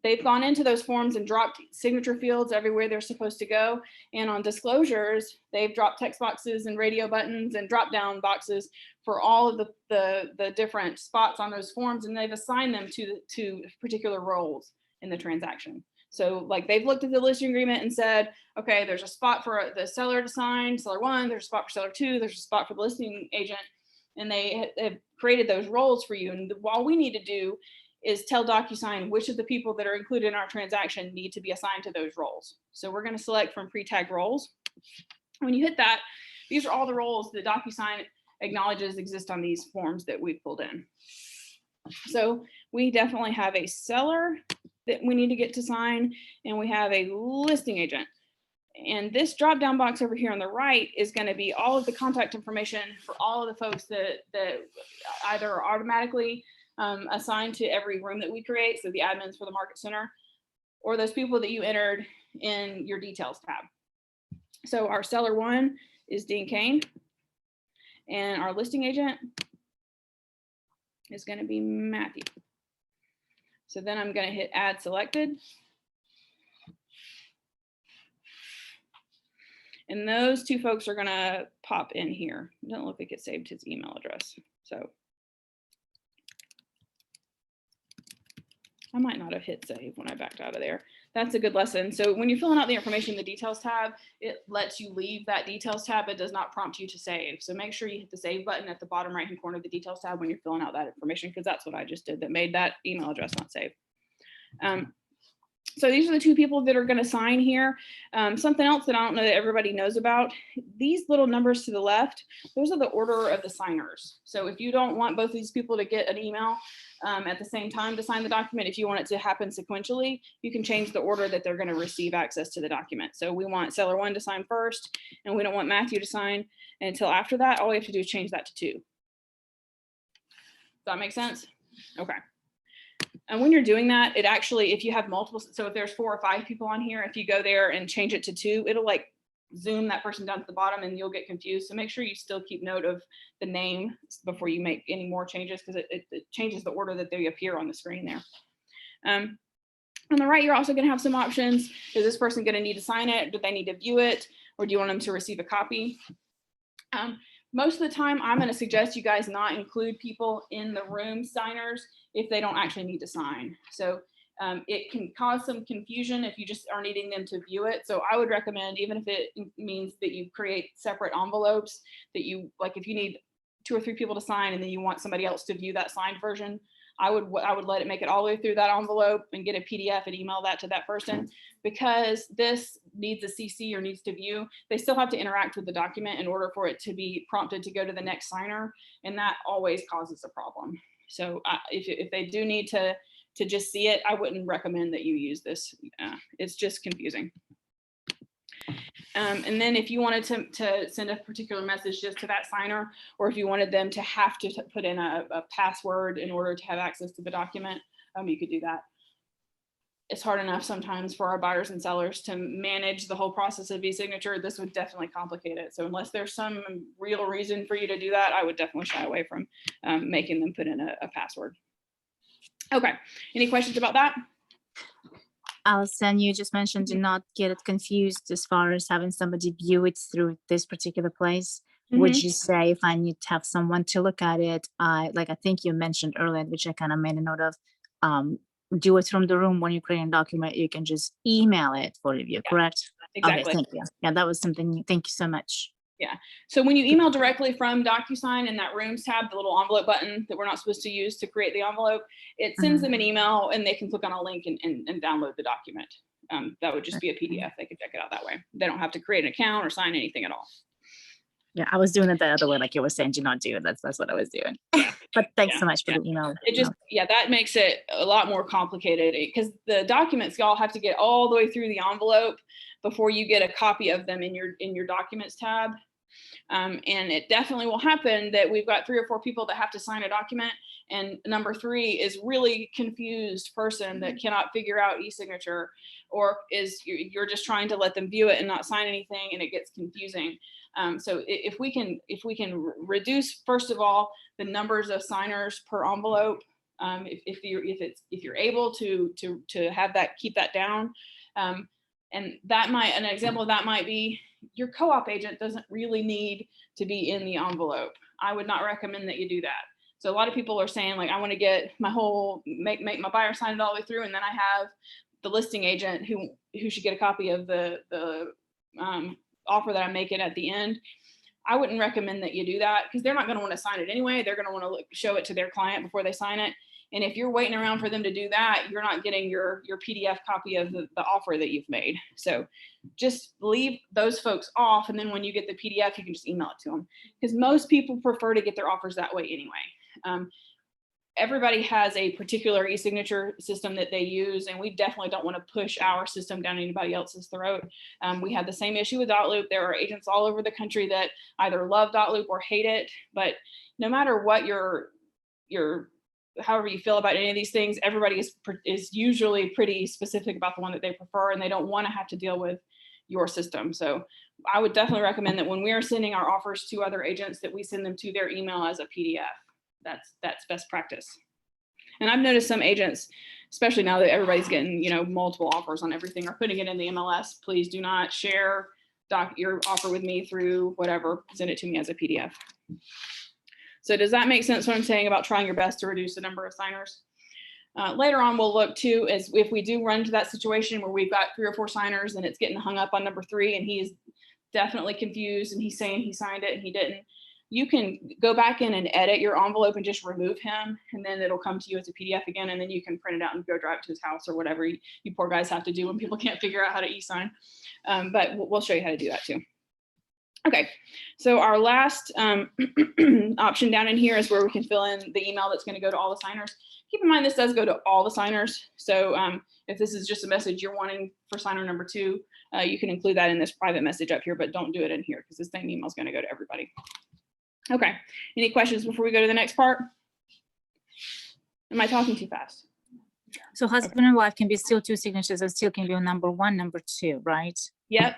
they've gone into those forms and dropped signature fields everywhere they're supposed to go. And on disclosures, they've dropped text boxes and radio buttons and drop down boxes for all of the different spots on those forms. And they've assigned them to particular roles in the transaction. So like they've looked at the listing agreement and said, okay, there's a spot for the seller to sign, seller 1, there's a spot for seller 2, there's a spot for the listing agent. And they have created those roles for you. And all we need to do is tell Docusign which of the people that are included in our transaction need to be assigned to those roles. So we're going to select from pre-tagged roles. When you hit that, these are all the roles that Docusign acknowledges exist on these forms that we've pulled in. So we definitely have a seller that we need to get to sign, and we have a listing agent. And this drop down box over here on the right is going to be all of the contact information for all of the folks that either are automatically assigned to every room that we create, so the admins for the market center, or those people that you entered in your details tab. So our seller 1 is Dean Kane, and our listing agent is going to be Matthew. So then I'm going to hit add selected. And those 2 folks are going to pop in here. It doesn't look like it saved his email address. So I might not have hit save when I backed out of there. That's a good lesson. So when you're filling out the information in the details tab, it lets you leave that details tab. It does not prompt you to save. So make sure you hit the save button at the bottom right hand corner of the details tab when you're filling out that information, because that's what I just did that made that email address not save. So these are the 2 people that are going to sign here. Something else that I don't know that everybody knows about, these little numbers to the left, those are the order of the signers. So if you don't want both of these people to get an email at the same time to sign the document, if you want it to happen sequentially, you can change the order that they're going to receive access to the document. So we want seller 1 to sign first, and we don't want Matthew to sign until after that. All we have to do is change that to 2. Does that make sense? Okay. And when you're doing that, it actually, if you have multiple, so if there's 4 or 5 people on here, if you go there and change it to 2, it'll like zoom that person down to the bottom and you'll get confused. So make sure you still keep note of the name before you make any more changes, because it changes the order that they appear on the screen there. On the right, you're also going to have some options. Is this person going to need to sign it? Do they need to view it? Or do you want them to receive a copy? Most of the time, I'm going to suggest you guys not include people in the room signers if they don't actually need to sign. So it can cause some confusion if you just are needing them to view it. So I would recommend, even if it means that you create separate envelopes, that you, like if you need 2 or 3 people to sign and then you want somebody else to view that signed version, I would let it make it all the way through that envelope and get a PDF and email that to that person. Because this needs a CC or needs to view, they still have to interact with the document in order for it to be prompted to go to the next signer. And that always causes a problem. So if they do need to just see it, I wouldn't recommend that you use this. It's just confusing. And then if you wanted to send a particular message just to that signer, or if you wanted them to have to put in a password in order to have access to the document, you could do that. It's hard enough sometimes for our buyers and sellers to manage the whole process of e-signature. This would definitely complicate it. So unless there's some real reason for you to do that, I would definitely shy away from making them put in a password. Okay, any questions about that? Alison, you just mentioned do not get it confused as far as having somebody view it through this particular place. Would you say if I need to have someone to look at it, I think you mentioned earlier, which I kind of made a note of, do it from the room. When you create a document, you can just email it for review, correct? Exactly. Okay, thank you. Yeah, that was something new. Thank you so much. Yeah. So when you email directly from Docusign in that Rooms tab, the little envelope button that we're not supposed to use to create the envelope, it sends them an email and they can click on a link and download the document. That would just be a PDF. They could check it out that way. They don't have to create an account or sign anything at all. Yeah, I was doing it the other way, like you were saying, do not do it. That's what I was doing. But thanks so much for the email. It just, that makes it a lot more complicated because the documents y'all have to get all the way through the envelope before you get a copy of them in your documents tab. And it definitely will happen that we've got 3 or 4 people that have to sign a document, and number 3 is really confused person that cannot figure out e-signature, or you're just trying to let them view it and not sign anything, and it gets confusing. So if we can reduce, first of all, the numbers of signers per envelope, if you're able to have that, keep that down, and that might, an example of that might be your co-op agent doesn't really need to be in the envelope. I would not recommend that you do that. So a lot of people are saying, like, I want to get my whole, make my buyer sign it all the way through, and then I have the listing agent who should get a copy of the offer that I'm making at the end. I wouldn't recommend that you do that because they're not going to want to sign it anyway. They're going to want to show it to their client before they sign it. And if you're waiting around for them to do that, you're not getting your PDF copy of the offer that you've made. So just leave those folks off. And then when you get the PDF, you can just email it to them, because most people prefer to get their offers that way anyway. Everybody has a particular e-signature system that they use, and we definitely don't want to push our system down anybody else's throat. We had the same issue with Dotloop. There are agents all over the country that either love Dotloop or hate it, but no matter what however you feel about any of these things, everybody is usually pretty specific about the one that they prefer, and they don't want to have to deal with your system. So I would definitely recommend that when we are sending our offers to other agents, that we send them to their email as a PDF. That's best practice. And I've noticed some agents, especially now that everybody's getting, multiple offers on everything, are putting it in the MLS. Please do not share your offer with me through whatever. Send it to me as a PDF. So does that make sense what I'm saying about trying your best to reduce the number of signers? Later on, we'll look too, as if we do run into that situation where we've got 3 or 4 signers and it's getting hung up on number 3 and he's definitely confused and he's saying he signed it and he didn't. You can go back in and edit your envelope and just remove him, and then it'll come to you as a PDF again, and then you can print it out and go drive it to his house or whatever you poor guys have to do when people can't figure out how to e-sign. But we'll show you how to do that too. Okay, so our last option down in here is where we can fill in the email that's going to go to all the signers. Keep in mind, this does go to all the signers. So if this is just a message you're wanting for signer number 2, you can include that in this private message up here, but don't do it in here because this same email is going to go to everybody. Okay, any questions before we go to the next part? Am I talking too fast? So husband and wife can be still 2 signatures and still can be on number 1, number 2, right? Yep.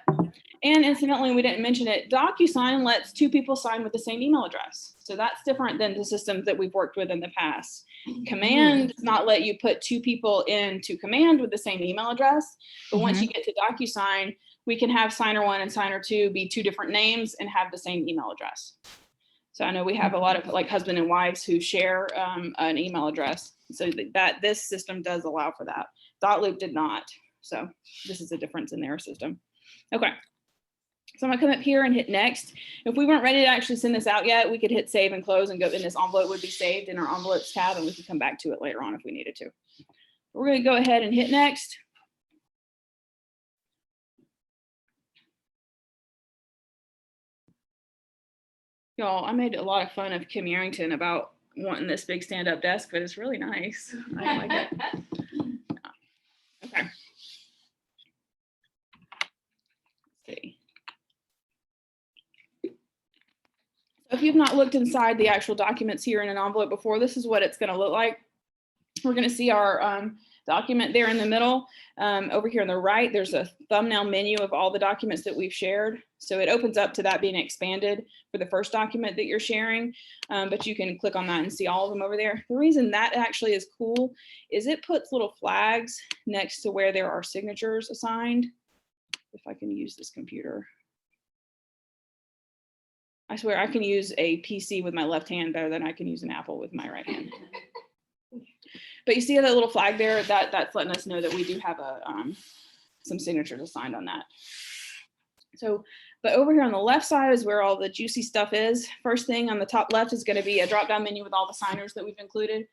And incidentally, we didn't mention it, Docusign lets 2 people sign with the same email address. So that's different than the systems that we've worked with in the past. Command does not let you put 2 people into Command with the same email address. But once you get to Docusign, we can have signer 1 and signer 2 be 2 different names and have the same email address. So I know we have a lot of like husband and wives who share an email address. So that this system does allow for that. Dotloop did not. So this is a difference in their system. Okay. So I'm gonna come up here and hit next. If we weren't ready to actually send this out yet, we could hit save and close and go, and this envelope would be saved in our envelopes tab, and we could come back to it later on if we needed to. We're gonna go ahead and hit next. Y'all, I made a lot of fun of Kim Yarrington about wanting this big stand-up desk, but it's really nice. I like it. Okay. Let's see. If you've not looked inside the actual documents here in an envelope before, this is what it's going to look like. We're going to see our document there in the middle. Over here on the right, there's a thumbnail menu of all the documents that we've shared. So it opens up to that being expanded for the first document that you're sharing, but you can click on that and see all of them over there. The reason that actually is cool is it puts little flags next to where there are signatures assigned. If I can use this computer. I swear I can use a PC with my left hand better than I can use an Apple with my right hand. But you see that little flag there? That's letting us know that we do have some signatures assigned on that. So, but over here on the left side is where all the juicy stuff is. First thing on the top left is going to be a drop-down menu with all the signers that we've included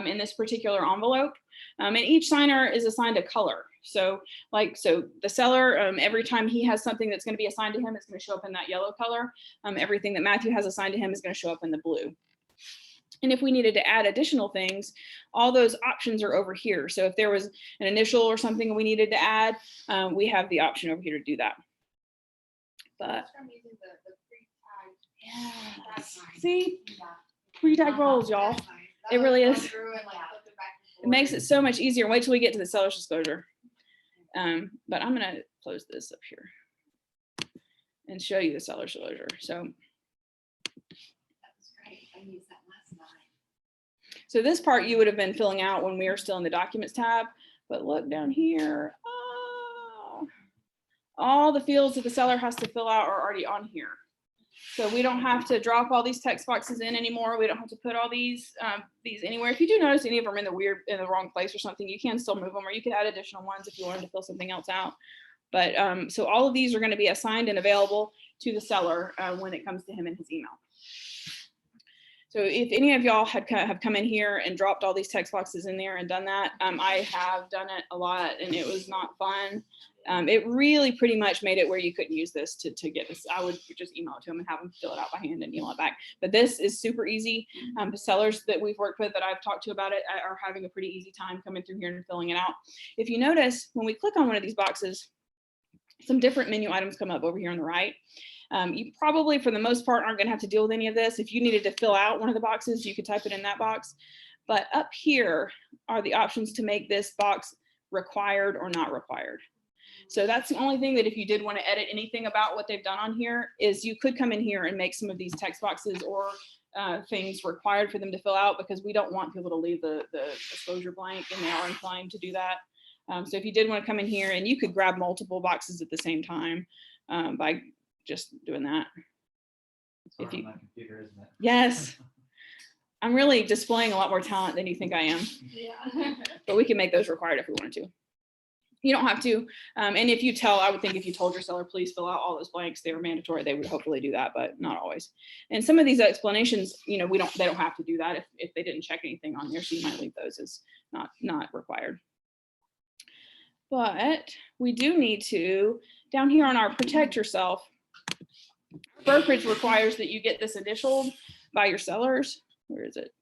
in this particular envelope. And each signer is assigned a color. So the seller, every time he has something that's going to be assigned to him, it's going to show up in that yellow color. Everything that Matthew has assigned to him is going to show up in the blue. And if we needed to add additional things, all those options are over here. So if there was an initial or something we needed to add, we have the option over here to do that. But I'm using the pre-tag. That's nice. see, Yeah. pre-tag rolls, y'all. That's nice. It really That is. was through and, like, flip it back and It makes forth. it so much easier. Wait till we get to the seller's disclosure. But I'm gonna close this up here and show you the seller's disclosure. So That was great. I used that last night. So this part you would have been filling out when we were still in the documents tab, but look down here. Oh, all the fields that the seller has to fill out are already on here. So we don't have to drop all these text boxes in anymore. We don't have to put all these anywhere. If you do notice any of them in the wrong place or something, you can still move them, or you could add additional ones if you wanted to fill something else out. But so all of these are going to be assigned and available to the seller when it comes to him in his email. So if any of y'all have come in here and dropped all these text boxes in there and done that, I have done it a lot and it was not fun. It really pretty much made it where you couldn't use this to get this. I would just email it to them and have them fill it out by hand and email it back. But this is super easy. The sellers that we've worked with that I've talked to about it are having a pretty easy time coming through here and filling it out. If you notice, when we click on one of these boxes, some different menu items come up over here on the right. You probably, for the most part, aren't going to have to deal with any of this. If you needed to fill out one of the boxes, you could type it in that box. But up here are the options to make this box required or not required. So that's the only thing that if you did want to edit anything about what they've done on here is you could come in here and make some of these text boxes or things required for them to fill out, because we don't want people to leave the disclosure blank, and they are inclined to do that. So if you did want to come in here, and you could grab multiple boxes at the same time by just doing that. It's hard on my computer, isn't it? Yes. I'm really displaying a lot more talent than you think I am, Yeah. but we can make those required if we wanted to. You don't have to. And if you I would think if you told your seller, please fill out all those blanks, they were mandatory, they would hopefully do that, but not always. And some of these explanations, they don't have to do that if they didn't check anything on there. So you might leave those as not required. But we do need to, down here on our protect yourself, brokerage requires that you get this initialed by your sellers. Where is it?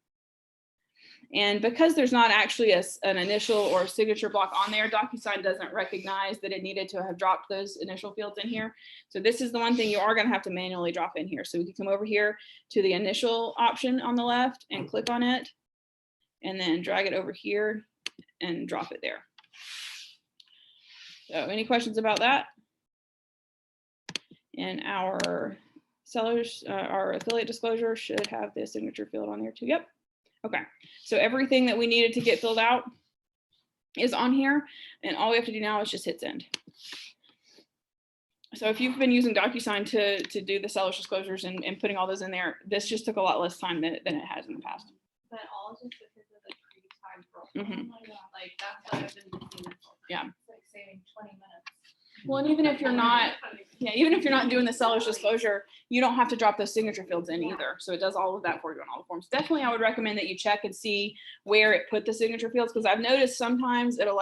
And because there's not actually an initial or signature block on there, Docusign doesn't recognize that it needed to have dropped those initial fields in here. So this is the one thing you are going to have to manually drop in here. So we can come over here to the initial option on the left and click on it, and then drag it over here and drop it there. So any questions about that? And our sellers, our affiliate disclosure should have the signature field on there too. Yep. Okay. So everything that we needed to get filled out is on here, and all we have to do now is just hit send. So if you've been using Docusign to do the seller's disclosures and putting all those in there, this just took a lot less time than it has in the past. But all just because of the pre-timed roll. Like that's what I've been missing. Yeah. It's like saving 20 minutes. Well, and even if you're not, even if you're not doing the seller's disclosure, you don't have to drop those signature fields in either. So it does all of that for you on all the forms. Definitely, I would recommend that you check and see where it put the signature fields, because I've noticed sometimes it'll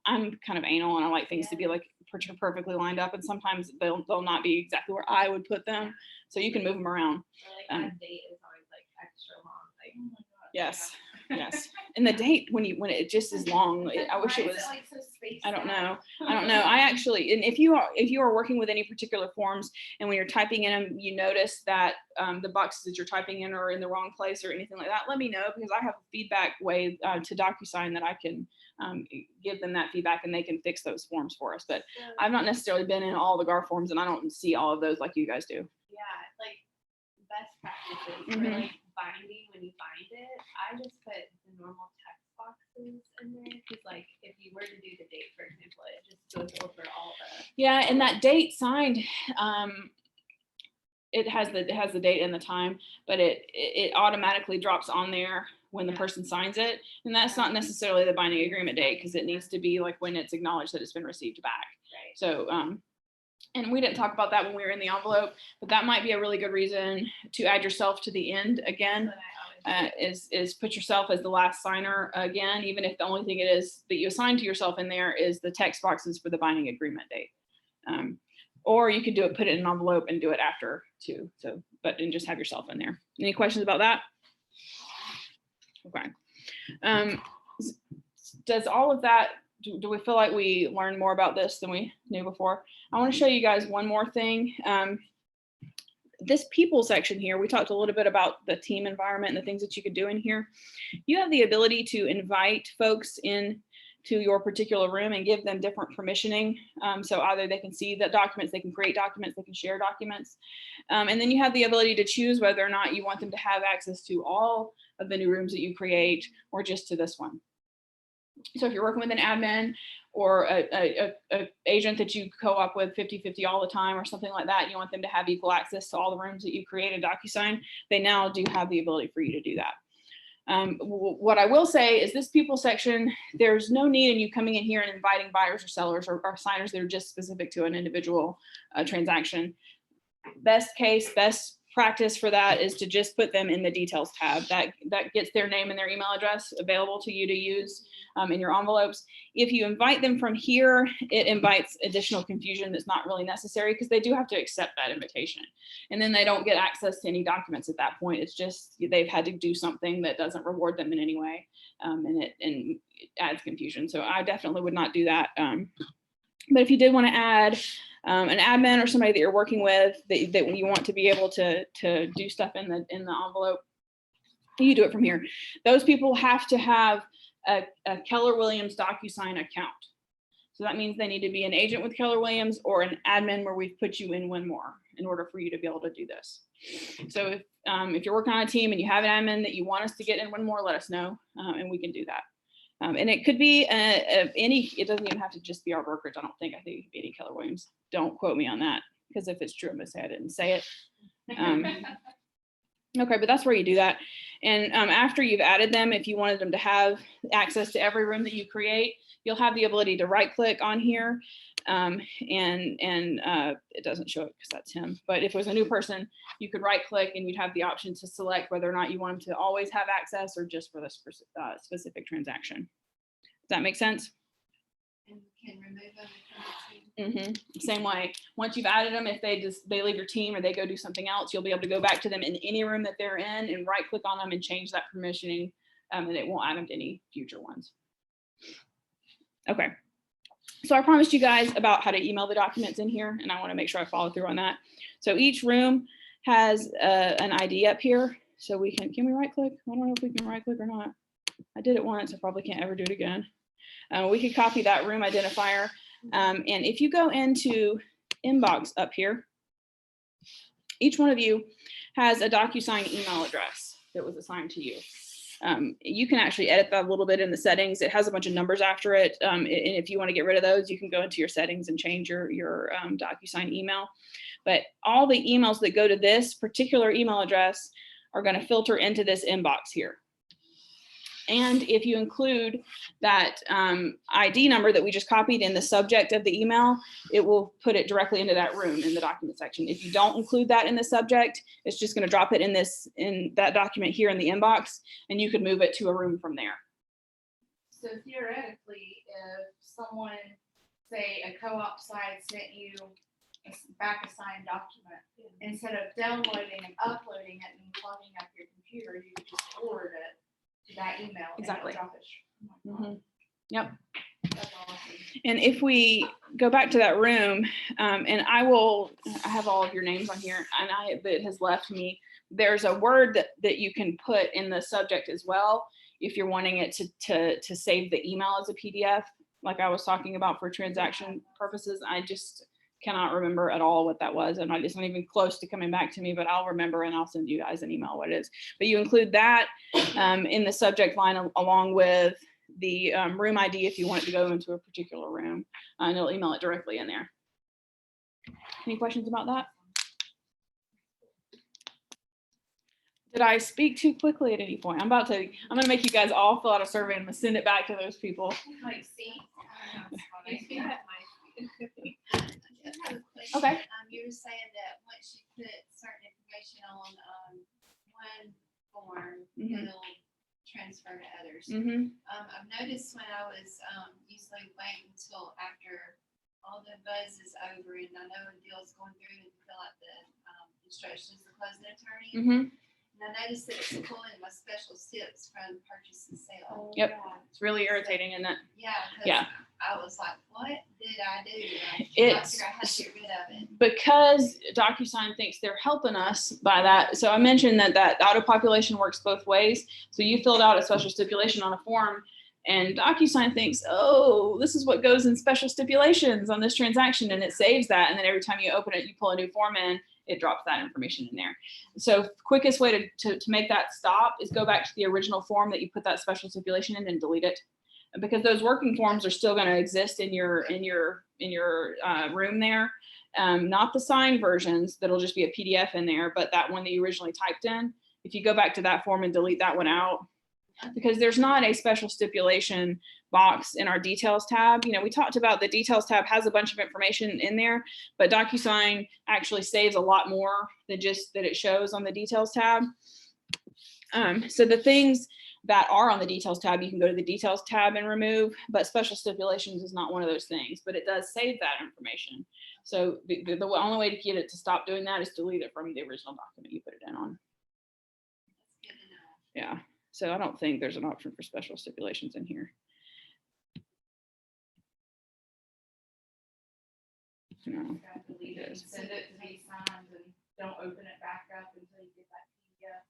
I'm kind of anal and I like things to be like perfectly lined up, and sometimes they'll not be exactly where I would put them. So you can move them around. Or like that date is always like extra long. Like, oh my God. Yes. Yes. And the date when it just is long, I wish it was. Like so face I don't that. know. I don't know. I actually, and if you are working with any particular forms and when you're typing in them, you notice that the boxes that you're typing in are in the wrong place or anything like that, let me know, because I have a feedback way to DocuSign that I can give them that feedback and they can fix those forms for us. But I've not necessarily been in all the GAR forms and I don't see all of those like you guys do. Yeah, like best practices for Mhm. like binding when you bind it. I just put the normal text boxes in there because like if you were to do the date, for example, it just goes over all the. Yeah, and that date signed, it has the date and the time, but it automatically drops on there when the person signs it, and that's not necessarily the binding agreement date because it needs to be like when it's acknowledged that it's been received back. Right. So and we didn't talk about that when we were in the envelope, but that might be a really good reason to add yourself to the end again. Is put yourself as the last signer again, even if the only thing it is that you assign to yourself in there is the text boxes for the binding agreement date. Or you could do it, put it in an envelope and do it after too. So, and just have yourself in there. Any questions about that? Okay. Does all of that, do we feel like we learned more about this than we knew before? I want to show you guys one more thing. This people section here, we talked a little bit about the team environment and the things that you could do in here. You have the ability to invite folks in to your particular room and give them different permissioning. So either they can see the documents, they can create documents, they can share documents. And then you have the ability to choose whether or not you want them to have access to all of the new rooms that you create or just to this one. So if you're working with an admin or a agent that you co-op with 50-50 all the time or something like that, you want them to have equal access to all the rooms that you create in DocuSign, they now do have the ability for you to do that. What I will say is this people section, there's no need in you coming in here and inviting buyers or sellers or signers that are just specific to an individual transaction. Best case, best practice for that is to just put them in the details tab. That gets their name and their email address available to you to use in your envelopes. If you invite them from here, it invites additional confusion that's not really necessary because they do have to accept that invitation. And then they don't get access to any documents at that point. It's just they've had to do something that doesn't reward them in any way, and it adds confusion. So I definitely would not do that. But if you did want to add an admin or somebody that you're working with that you want to be able to do stuff in the envelope, you do it from here. Those people have to have a Keller Williams DocuSign account. So that means they need to be an agent with Keller Williams or an admin where we've put you in one more in order for you to be able to do this. So if you're working on a team and you have an admin that you want us to get in one more, let us know and we can do that. And it could be it doesn't even have to just be our brokerage. I think it could be any Keller Williams. Don't quote me on that because if it's true, I'm gonna say I didn't say it. Okay, but that's where you do that. And after you've added them, if you wanted them to have access to every room that you create, you'll have the ability to right click on here. And it doesn't show it because that's him. But if it was a new person, you could right click and you'd have the option to select whether or not you want them to always have access or just for this specific transaction. Does that make sense? And we can remove them if we need to. Same way. Once you've added them, if they leave your team or they go do something else, you'll be able to go back to them in any room that they're in and right click on them and change that permissioning, and it won't add them to any future ones. Okay. So I promised you guys about how to email the documents in here, and I want to make sure I follow through on that. So each room has an ID up here. So we can we right click? I don't know if we can right click or not. I did it once. I probably can't ever do it again. We could copy that room identifier. And if you go into inbox up here, each one of you has a DocuSign email address that was assigned to you. You can actually edit that a little bit in the settings. It has a bunch of numbers after it. And if you want to get rid of those, you can go into your settings and change your DocuSign email. But all the emails that go to this particular email address are going to filter into this inbox here. And if you include that ID number that we just copied in the subject of the email, it will put it directly into that room in the document section. If you don't include that in the subject, it's just going to drop it in that document here in the inbox, and you could move it to a room from there. So theoretically, if someone, say a co-op site sent you a back assigned document, instead of downloading and uploading it and plugging up your computer, you could just forward it to that email. Exactly. And drop it. Yep. That's awesome. And if we go back to that room, and I have all of your names on here, and it has left me. There's a word that you can put in the subject as well if you're wanting it to save the email as a PDF, like I was talking about for transaction purposes. I just cannot remember at all what that was. And it's not even close to coming back to me, but I'll remember and I'll send you guys an email what it is. But you include that in the subject line along with the room ID if you want it to go into a particular room, and it'll email it directly in there. Any questions about that? Did I speak too quickly at any point? I'm going to make you guys all fill out a survey and I'm going to send it back to those people. Like, see? If you have my I have a question. Okay. You were saying that once you put certain information on, one form, Mhm. it'll transfer to others. Mm-hmm. I've noticed when I was, usually wait until after all the buzz is over and I know a deal's going through and fill out the, instructions to close the attorney. Mm-hmm. And I noticed that it's pulling my special steps from purchase and sale. Yep. It's really irritating, isn't it? Yeah. 'Cause Yeah. I was like, what did I do? I It's figure out how to get rid of it. because DocuSign thinks they're helping us by that. So I mentioned that auto population works both ways. So you filled out a special stipulation on a form and DocuSign thinks, oh, this is what goes in special stipulations on this transaction, and it saves that. And then every time you open it, you pull a new form in, it drops that information in there. So quickest way to make that stop is go back to the original form that you put that special stipulation in and delete it. Because those working forms are still going to exist in your room there, not the signed versions that'll just be a PDF in there, but that one that you originally typed in. If you go back to that form and delete that one out, because there's not a special stipulation box in our details tab. You know, we talked about the details tab has a bunch of information in there, but DocuSign actually saves a lot more than just that it shows on the details tab. So the things that are on the details tab, you can go to the details tab and remove, but special stipulations is not one of those things, but it does save that information. So the only way to get it to stop doing that is delete it from the original document you put it in on. Yeah. So I don't think there's an option for special stipulations in here. No. Delete it and send it to be signed and don't open it back up until you get that PDF.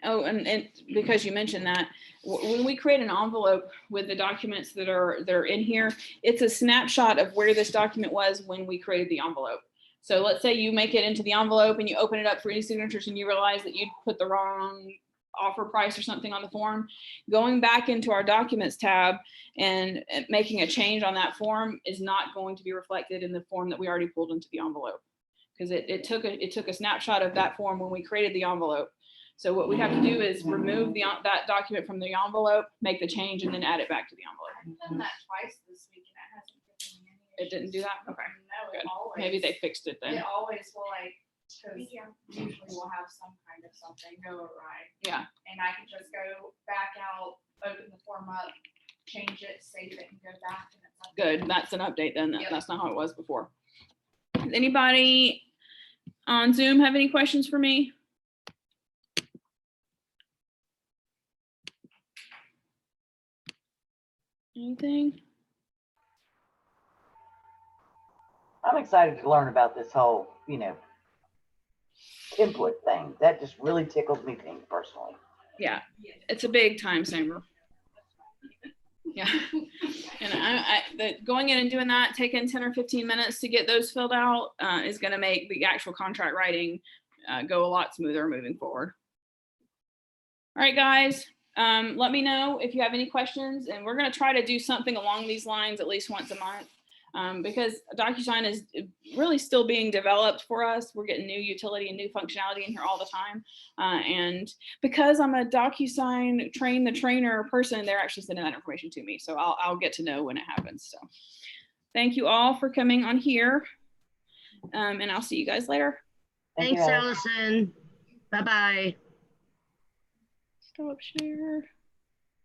Oh, and because you mentioned that, when we create an envelope with the documents that are in here, it's a snapshot of where this document was when we created the envelope. So let's say you make it into the envelope and you open it up for any signatures and you realize that you'd put the wrong offer price or something on the form. Going back into our documents tab and making a change on that form is not going to be reflected in the form that we already pulled into the envelope, because it took a snapshot of that form when we created the envelope. So what we have to do is remove that document from the envelope, make the change, and then add it back to the envelope. I've done that twice this week and it hasn't given me any. It didn't do that? Okay. No, Good. it always. Maybe they fixed it then. It always will, like, because usually we'll have some kind of something go awry. Yeah. And I can just go back out, open the form up, change it, save it, and go back. And it's Good. That's an update then. Yep. That's not how it was before. Does anybody on Zoom have any questions for me? Anything? I'm excited to learn about this whole, template thing. That just really tickles me pink personally. Yeah, it's a big time saver. Yeah, and going in and doing that, taking 10 or 15 minutes to get those filled out is going to make the actual contract writing go a lot smoother moving forward. All right, guys, let me know if you have any questions, and we're going to try to do something along these lines at least once a month. Because DocuSign is really still being developed for us. We're getting new utility and new functionality in here all the time. And because I'm a DocuSign train the trainer person, they're actually sending that information to me. So I'll get to know when it happens. So thank you all for coming on here. And I'll see you guys later. Thanks, Allison. Bye-bye. Stop share.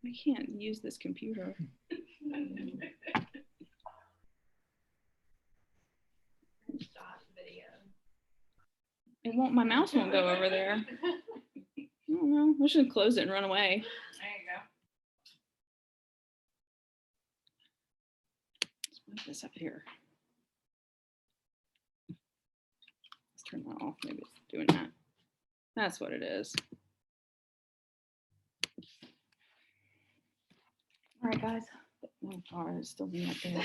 I can't use this computer. It won't, my mouse won't go over there. I don't know. I should close it and run away. Put this up here. Let's turn that off. Maybe it's doing that. That's what it is. All right, guys. Oh, it's still being up there.